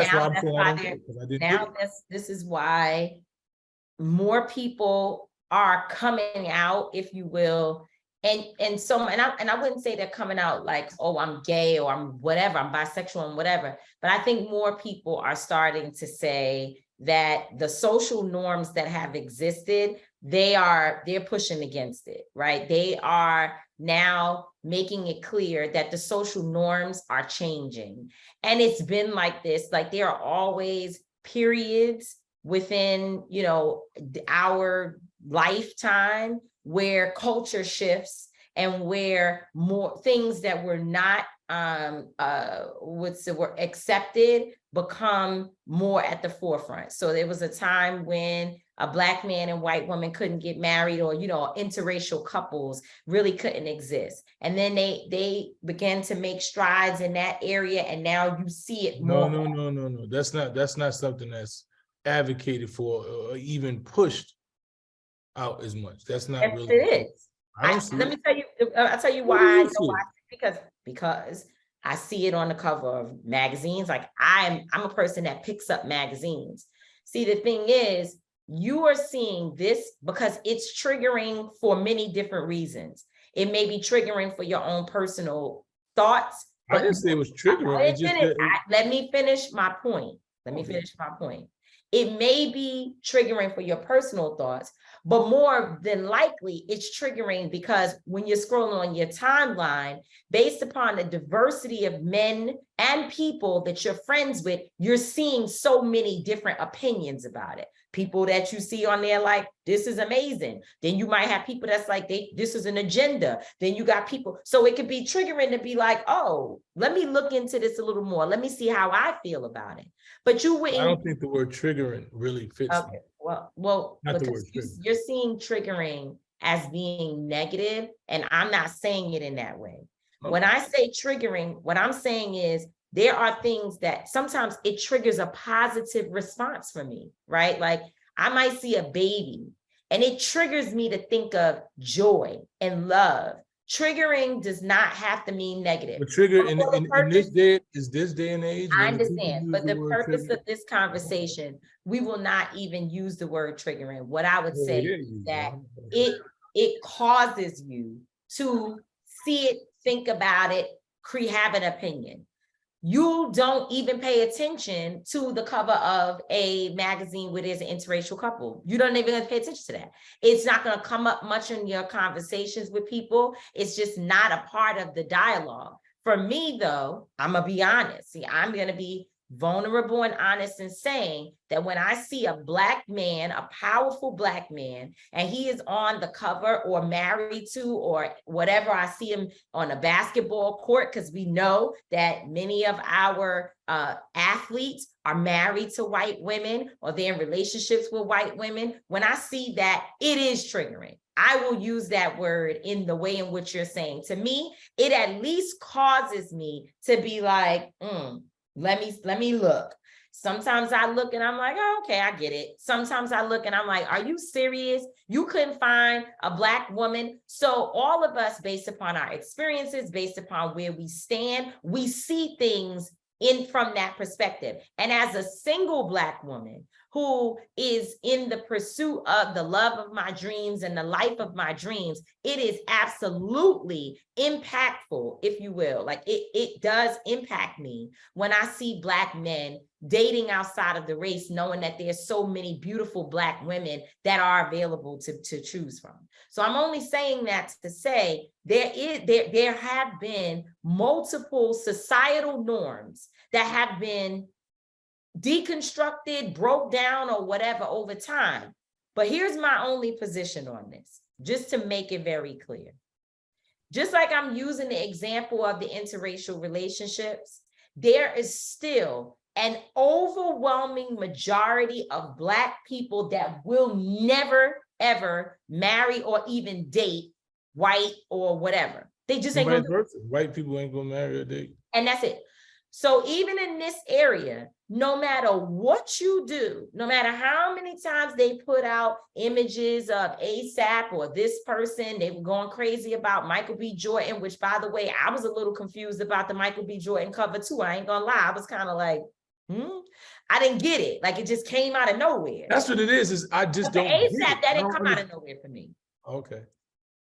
this is why more people are coming out, if you will. And I wouldn't say they're coming out like, oh, I'm gay or I'm whatever, I'm bisexual and whatever. But I think more people are starting to say that the social norms that have existed, they're pushing against it, right? They are now making it clear that the social norms are changing. And it's been like this, like there are always periods within, our lifetime where culture shifts and where more things that were not were accepted become more at the forefront. So there was a time when a Black man and white woman couldn't get married, or interracial couples really couldn't exist. And then they began to make strides in that area, and now you see it more. No. That's not something that's advocated for or even pushed out as much. That's not really. It is. I'll tell you why I know why. Because I see it on the cover of magazines. Like I'm a person that picks up magazines. See, the thing is, you are seeing this because it's triggering for many different reasons. It may be triggering for your own personal thoughts. I didn't say it was triggering. Let me finish my point. It may be triggering for your personal thoughts, but more than likely it's triggering because when you're scrolling on your timeline, based upon the diversity of men and people that you're friends with, you're seeing so many different opinions about it. People that you see on there like, this is amazing. Then you might have people that's like, this is an agenda. Then you got people. So it could be triggering to be like, oh, let me look into this a little more. Let me see how I feel about it. But you wouldn't. I don't think the word triggering really fits. Okay. Well, you're seeing triggering as being negative, and I'm not saying it in that way. Okay. When I say triggering, what I'm saying is there are things that sometimes it triggers a positive response for me, right? Like I might see a baby and it triggers me to think of joy and love. Triggering does not have to mean negative. But trigger in this day and age. I understand, but the purpose of this conversation, we will not even use the word triggering. What I would say is that it causes you to see it, think about it, have an opinion. you don't even pay attention to the cover of a magazine where there's an interracial couple. You don't even pay attention to that. It's not going to come up much in your conversations with people. It's just not a part of the dialogue. For me, though, I'm going to be honest. See, I'm going to be vulnerable and honest in saying that when I see a Black man, a powerful Black man, and he is on the cover or married to or whatever, I see him on a basketball court, because we know that many of our athletes are married to white women or they're in relationships with white women. When I see that, it is triggering. I will use that word in the way in which you're saying. To me, it at least causes me to be like, let me look. Sometimes I look and I'm like, oh, okay, I get it. Sometimes I look and I'm like, are you serious? You couldn't find a Black woman. So all of us, based upon our experiences, based upon where we stand, we see things from that perspective. And as a single Black woman who is in the pursuit of the love of my dreams and the life of my dreams, it is absolutely impactful, if you will. Like it does impact me when I see Black men dating outside of the race, knowing that there's so many beautiful Black women that are available to choose from. So I'm only saying that to say there have been multiple societal norms that have been deconstructed, broke down, or whatever over time. But here's my only position on this, just to make it very clear. Just like I'm using the example of the interracial relationships, there is still an overwhelming majority of Black people that will never, ever marry or even date white or whatever. They just ain't gonna. White people ain't gonna marry or date. And that's it. So even in this area, no matter what you do, no matter how many times they put out images of ASAP or this person, they were going crazy about Michael B. Jordan, which, by the way, I was a little confused about the Michael B. Jordan cover too. I ain't gonna lie. I was kind of like, I didn't get it. Like, it just came out of nowhere. That's what it is I just don't ASAP, that didn't come out of nowhere for me. Okay.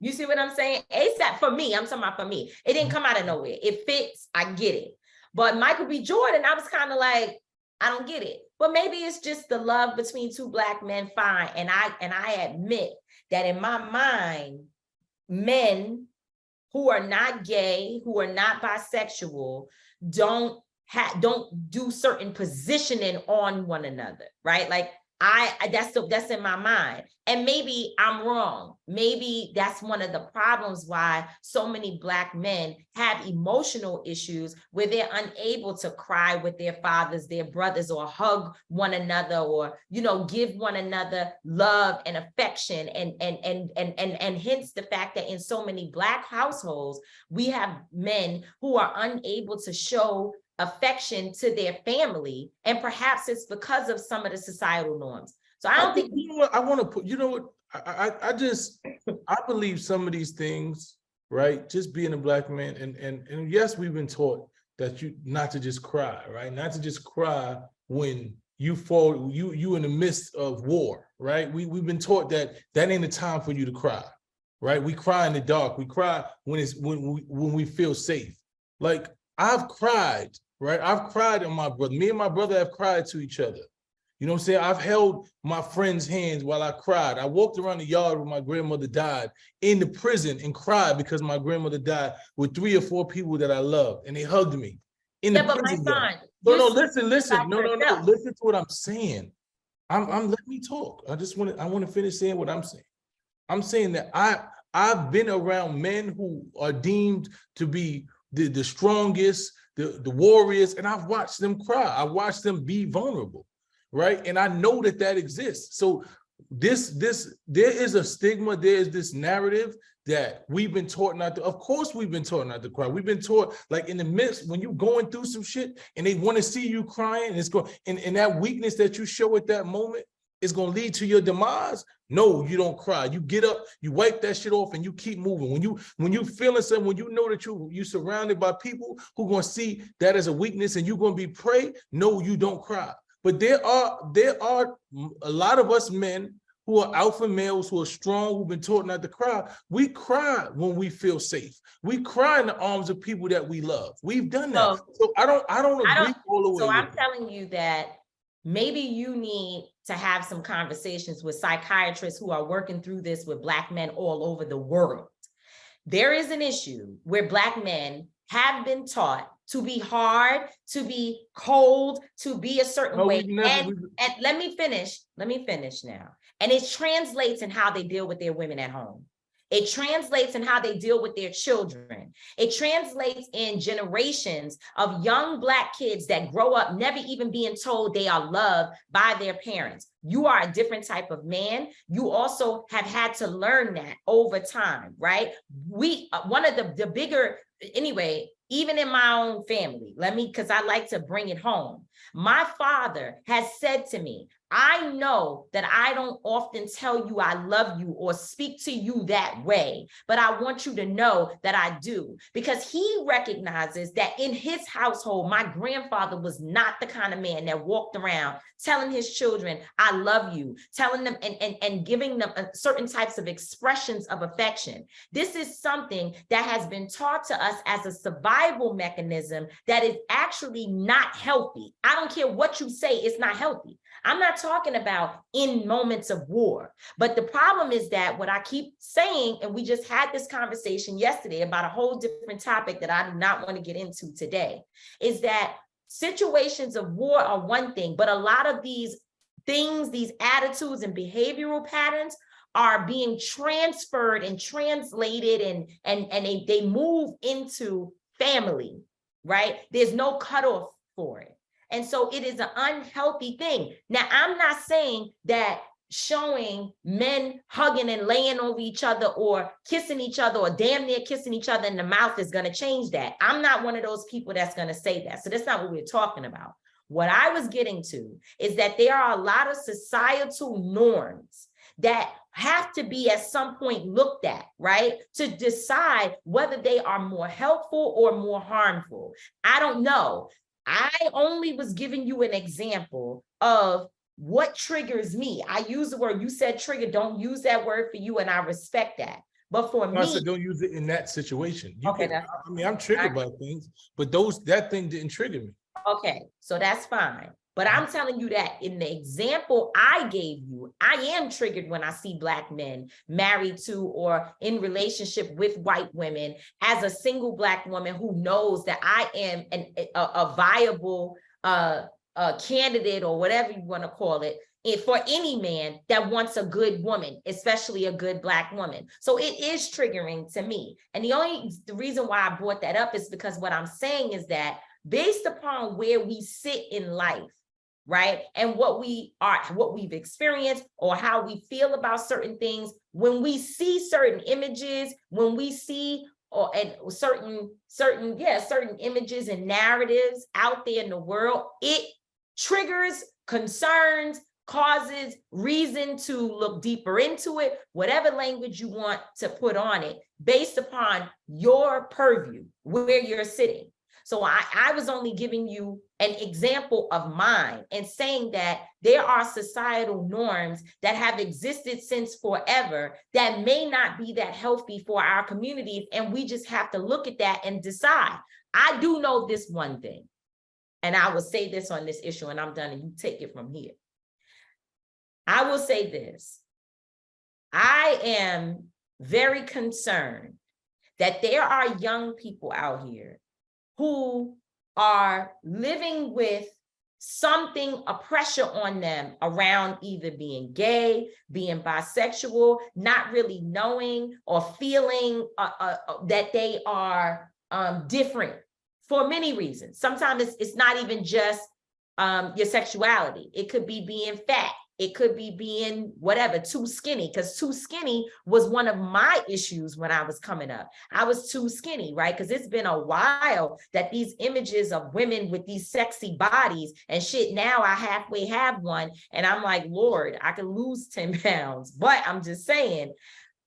You see what I'm saying? ASAP, for me, I'm talking about for me. It didn't come out of nowhere. It fits. I get it. But Michael B. Jordan, I was kind of like, I don't get it. But maybe it's just the love between two Black men, fine. And I admit that in my mind, men who are not gay, who are not bisexual, don't do certain positioning on one another, right? Like that's in my mind. And maybe I'm wrong. Maybe that's one of the problems why so many Black men have emotional issues where they're unable to cry with their fathers, their brothers, or hug one another, or, give one another love and affection. And hence the fact that in so many Black households, we have men who are unable to show affection to their family, and perhaps it's because of some of the societal norms. So I don't think, I want to put, I believe some of these things, right? Just being a Black man, and yes, we've been taught that not to just cry, right? Not to just cry when you fall, you in the midst of war, right? We've been taught that ain't the time for you to cry, right? We cry in the dark. We cry when we feel safe. Like, I've cried, right? I've cried on my brother. Me and my brother have cried to each other. You know what I'm saying? I've held my friend's hands while I cried. I walked around the yard when my grandmother died, in the prison, and cried because my grandmother died with 3 or 4 people that I loved, and they hugged me in the prison. No, listen. No, listen to what I'm saying. Let me talk. I want to finish saying what I'm saying. I'm saying that I've been around men who are deemed to be the strongest, the warriors, and I've watched them cry. I watched them be vulnerable, right? And I know that exists. So there is a stigma, there is this narrative that we've been taught not to. Of course, we've been taught not to cry. We've been taught, like, in the midst, when you're going through some shit and they want to see you crying, and that weakness that you show at that moment is going to lead to your demise. No, you don't cry. You get up, you wipe that shit off, and you keep moving. When you feeling something, when you know that you're surrounded by people who going to see that as a weakness and you're going to be prey, no, you don't cry. But there are a lot of us men who are alpha males, who are strong, who've been taught not to cry. We cry when we feel safe. We cry in the arms of people that we love. We've done that. So I don't agree all the way. So I'm with telling you that maybe you need to have some conversations with psychiatrists who are working through this with Black men all over the world. There is an issue where Black men have been taught to be hard, to be cold, to be a certain way. And let me finish now. And it translates in how they deal with their women at home. It translates in how they deal with their children. It translates in generations of young Black kids that grow up never even being told they are loved by their parents. You are a different type of man. You also have had to learn that over time, right? One of the bigger, anyway, even in my own family, because I like to bring it home. My father has said to me, I know that I don't often tell you I love you or speak to you that way, but I want you to know that I do, because he recognizes that in his household, my grandfather was not the kind of man that walked around telling his children, I love you, telling them and giving them certain types of expressions of affection. This is something that has been taught to us as a survival mechanism that is actually not healthy. I don't care what you say, it's not healthy. I'm not talking about in moments of war, but the problem is that what I keep saying, and we just had this conversation yesterday about a whole different topic that I do not want to get into today, is that situations of war are one thing, but a lot of these things, these attitudes and behavioral patterns are being transferred and translated and they move into family, right? There's no cutoff for it. And so it is an unhealthy thing. Now, I'm not saying that showing men hugging and laying over each other or kissing each other or damn near kissing each other in the mouth is going to change that. I'm not one of those people that's going to say that. So that's not what we're talking about. What I was getting to is that there are a lot of societal norms that have to be at some point looked at, right? To decide whether they are more helpful or more harmful. I don't know. I only was giving you an example of what triggers me. I use the word, you said trigger, don't use that word for you, and I respect that. But for me, I said don't use it in that situation. Okay, I'm triggered by things, but that thing didn't trigger me. Okay, so that's fine. But I'm telling you that in the example I gave you, I am triggered when I see Black men married to or in relationship with white women as a single Black woman who knows that I am a viable candidate or whatever you want to call it for any man that wants a good woman, especially a good Black woman. So it is triggering to me. And the reason why I brought that up is because what I'm saying is that based upon where we sit in life, right? And what we've experienced or how we feel about certain things, when we see certain images, when we see certain images and narratives out there in the world, it triggers concerns, causes reason to look deeper into it, whatever language you want to put on it, based upon your purview, where you're sitting. So I was only giving you an example of mine and saying that there are societal norms that have existed since forever that may not be that healthy for our communities. And we just have to look at that and decide. I do know this one thing, and I will say this on this issue, and I'm done, and you take it from here. I will say this. I am very concerned that there are young people out here who are living with a pressure on them around either being gay, being bisexual, not really knowing or feeling that they are different for many reasons. Sometimes it's not even just your sexuality. It could be being fat. It could be being whatever, too skinny, because too skinny was one of my issues when I was coming up. I was too skinny, right? Because it's been a while that these images of women with these sexy bodies and shit, now I halfway have one. And I'm like, Lord, I could lose 10 pounds. But I'm just saying,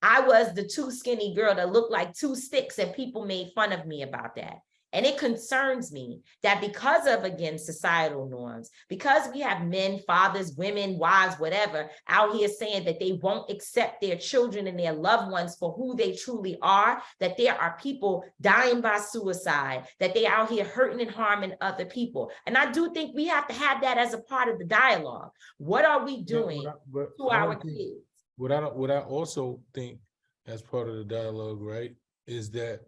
I was the too skinny girl that looked like two sticks, and people made fun of me about that. And it concerns me that because of, again, societal norms, because we have men, fathers, women, wives, whatever, out here saying that they won't accept their children and their loved ones for who they truly are, that there are people dying by suicide, that they out here hurting and harming other people. And I do think we have to have that as a part of the dialogue. What are we doing to our kids? What I also think as part of the dialogue, right, is that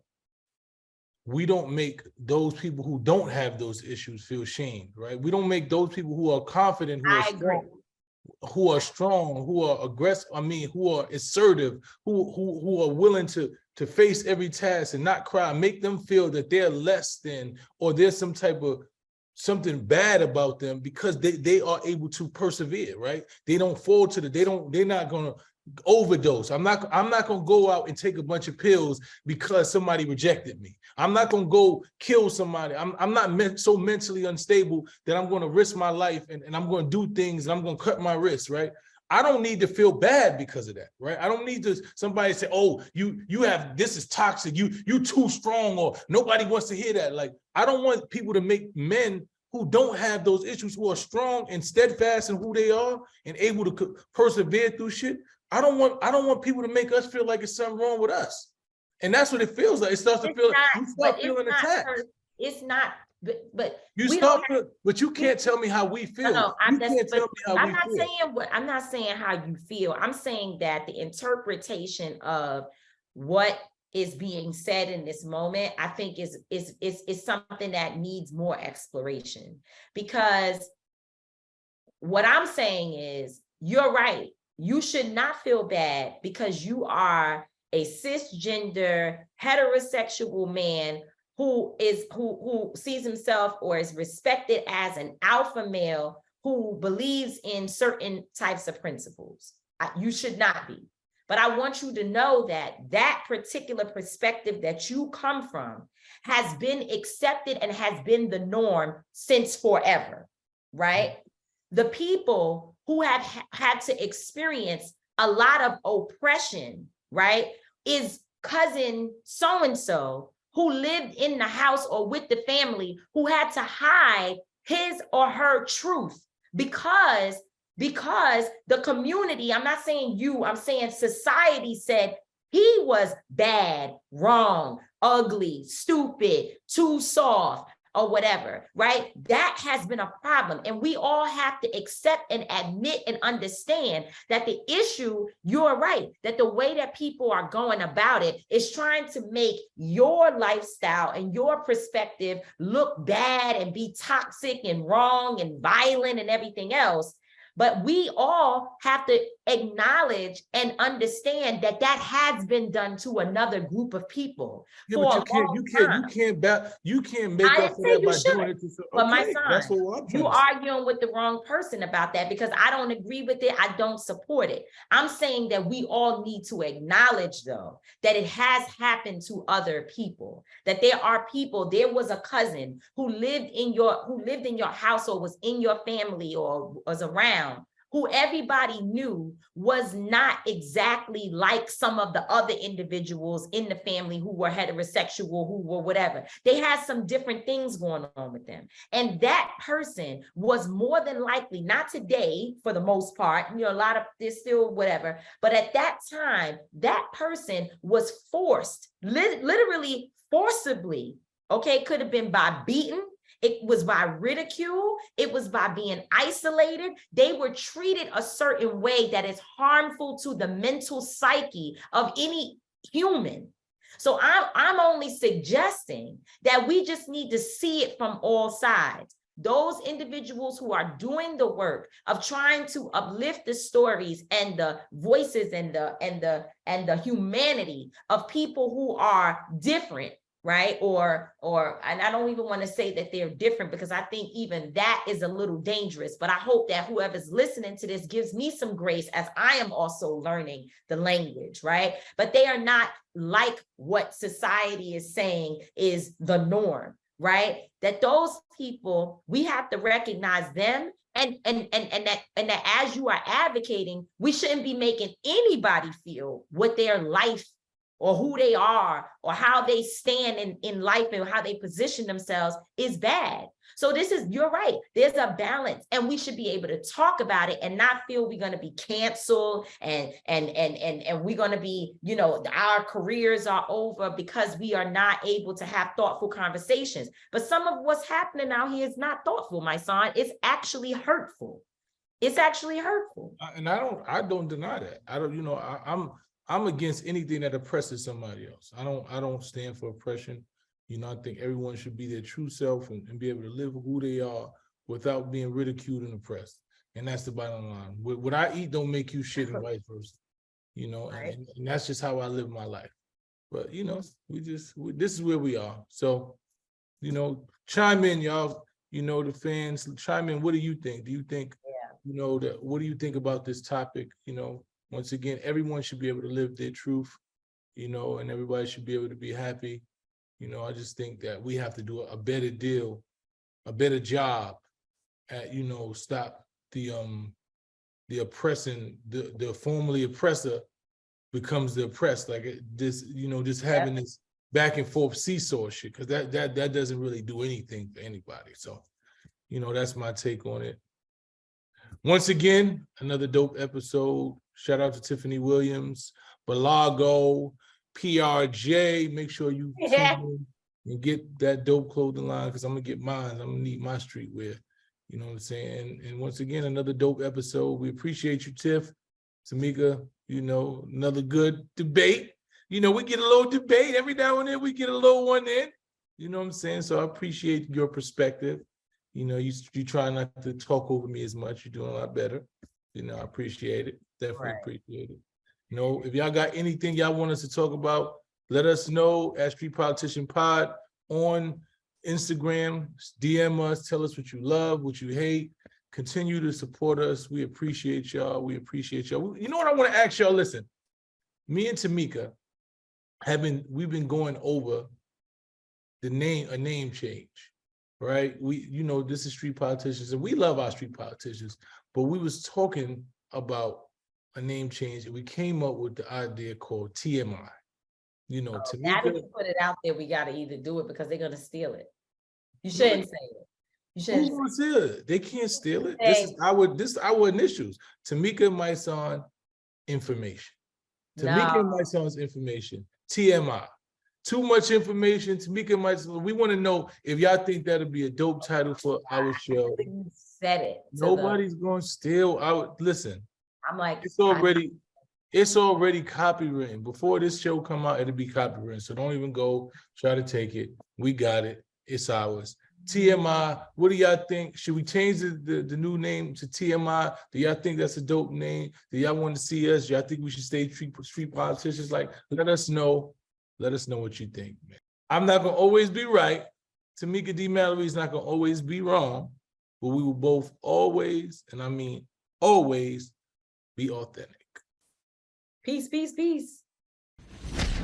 we don't make those people who don't have those issues feel shamed, right? We don't make those people who are confident, who are strong, who are aggressive, who are assertive, who are willing to face every task and not cry, make them feel that they're less than, or there's some type of something bad about them because they are able to persevere, right? They don't fall to they're not gonna overdose. I'm not gonna go out and take a bunch of pills because somebody rejected me. I'm not gonna go kill somebody. I'm not so mentally unstable that I'm gonna risk my life and I'm gonna do things and I'm gonna cut my wrists, right? I don't need to feel bad because of that, right? I don't need to somebody say, oh, you have, this is toxic, you too strong, or nobody wants to hear that. Like, I don't want people to make men who don't have those issues, who are strong and steadfast in who they are and able to persevere through shit. I don't want people to make us feel like it's something wrong with us. And that's what it feels like. It starts to feel like you start feeling attacked. It's not, but you start feeling, but you can't tell me how we feel. No, you can't tell me how we feel. I'm not saying how you feel. I'm saying that the interpretation of what is being said in this moment, I think is something that needs more exploration. Because what I'm saying is, you're right. You should not feel bad because you are a cisgender heterosexual man who sees himself or is respected as an alpha male who believes in certain types of principles. You should not be. But I want you to know that that particular perspective that you come from has been accepted and has been the norm since forever, right? The people who have had to experience a lot of oppression, right, is cousin so-and-so who lived in the house or with the family who had to hide his or her truth because the community, I'm not saying you, I'm saying society said he was bad, wrong, ugly, stupid, too soft, or whatever, right? That has been a problem. And we all have to accept and admit and understand that the issue, you're right, that the way that people are going about it is trying to make your lifestyle and your perspective look bad and be toxic and wrong and violent and everything else. But we all have to acknowledge and understand that that has been done to another group of people. Yeah, but you can't make up for that by doing it. But my son, you arguing with the wrong person about that because I don't agree with it. I don't support it. I'm saying that we all need to acknowledge, though, that it has happened to other people. That there are people. There was a cousin who lived in your house or was in your family or was around, who everybody knew was not exactly like some of the other individuals in the family who were heterosexual, who were whatever. They had some different things going on with them. And that person was more than likely, not today for the most part, a lot of, there's still whatever, but at that time, that person was forced, literally forcibly, okay, could have been by beating, it was by ridicule. It was by being isolated. They were treated a certain way that is harmful to the mental psyche of any human. So I'm only suggesting that we just need to see it from all sides. Those individuals who are doing the work of trying to uplift the stories and the voices and the humanity of people who are different, right? And I don't even want to say that they're different because I think even that is a little dangerous, but I hope that whoever's listening to this gives me some grace as I am also learning the language, right? But they are not like what society is saying is the norm, right? That those people, we have to recognize them and that as you are advocating, we shouldn't be making anybody feel what their life or who they are or how they stand in life and how they position themselves is bad. So you're right. There's a balance, and we should be able to talk about it and not feel we're going to be canceled and we're going to be, our careers are over because we are not able to have thoughtful conversations. But some of what's happening out here is not thoughtful, my son. It's actually hurtful. It's actually hurtful. And I don't deny that. I'm against anything that oppresses somebody else. I don't stand for oppression. I think everyone should be their true self and be able to live who they are without being ridiculed and oppressed. And that's the bottom line. What I eat don't make you shit and vice versa. Right. And that's just how I live my life. But this is where we are. So, chime in, y'all. The fans, chime in. What do you think? Do you think, what do you think about this topic? Once again, everyone should be able to live their truth, and everybody should be able to be happy. I just think that we have to do a better deal, a better job at, stop the oppressing, the formerly oppressor becomes the oppressed, like just having this back and forth seesaw shit, because that doesn't really do anything for anybody. So, that's my take on it. Once again, another dope episode. Shout out to Tiffany Williams, Bellargo, Piarge. Make sure you tune in and get that dope clothing line, because I'm gonna get mine. I'm gonna need my streetwear. You know what I'm saying? And once again, another dope episode. We appreciate you, Tiff, Tamika. Another good debate. We get a little debate every now and then. We get a little one in. You know what I'm saying? So I appreciate your perspective. You try not to talk over me as much. You're doing a lot better. I appreciate it. Definitely appreciate it. If y'all got anything y'all want us to talk about, let us know at Street Politician Pod on Instagram. DM us. Tell us what you love, what you hate. Continue to support us. We appreciate y'all. We appreciate y'all. You know what I want to ask y'all? Listen, me and Tamika we've been going over a name change, right? This is Street Politicians, and we love our street politicians, but we was talking about a name change, and we came up with the idea called TMI. Now Tamika, that you put it out there, we got to either do it because they're going to steal it. You shouldn't say it. You shouldn't. Who's gonna steal it? They can't steal it. This is our initials. Tamika and Mysonne information. Tamika and Mysonne's information. TMI. Too much information. Tamika and Mysonne. We want to know if y'all think that'll be a dope title for our show. You said it. Nobody's gonna steal our. Listen. I'm like, it's already copywritten. Before this show come out, it'll be copywritten. So don't even go try to take it. We got it. It's ours. TMI. What do y'all think? Should we change the new name to TMI? Do y'all think that's a dope name? Do y'all want to see us? Do y'all think we should stay street politicians? Like, let us know. Let us know what you think, man. I'm not gonna always be right. Tamika D. Mallory is not gonna always be wrong, but we will both always, and I mean always, be authentic. Peace, peace, peace.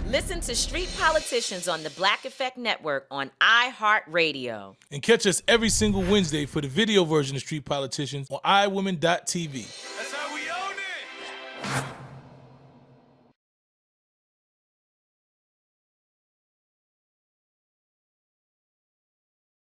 Listen to Street Politicians on the Black Effect Network on iHeartRadio. And catch us every single Wednesday for the video version of Street Politicians on iWomen.tv.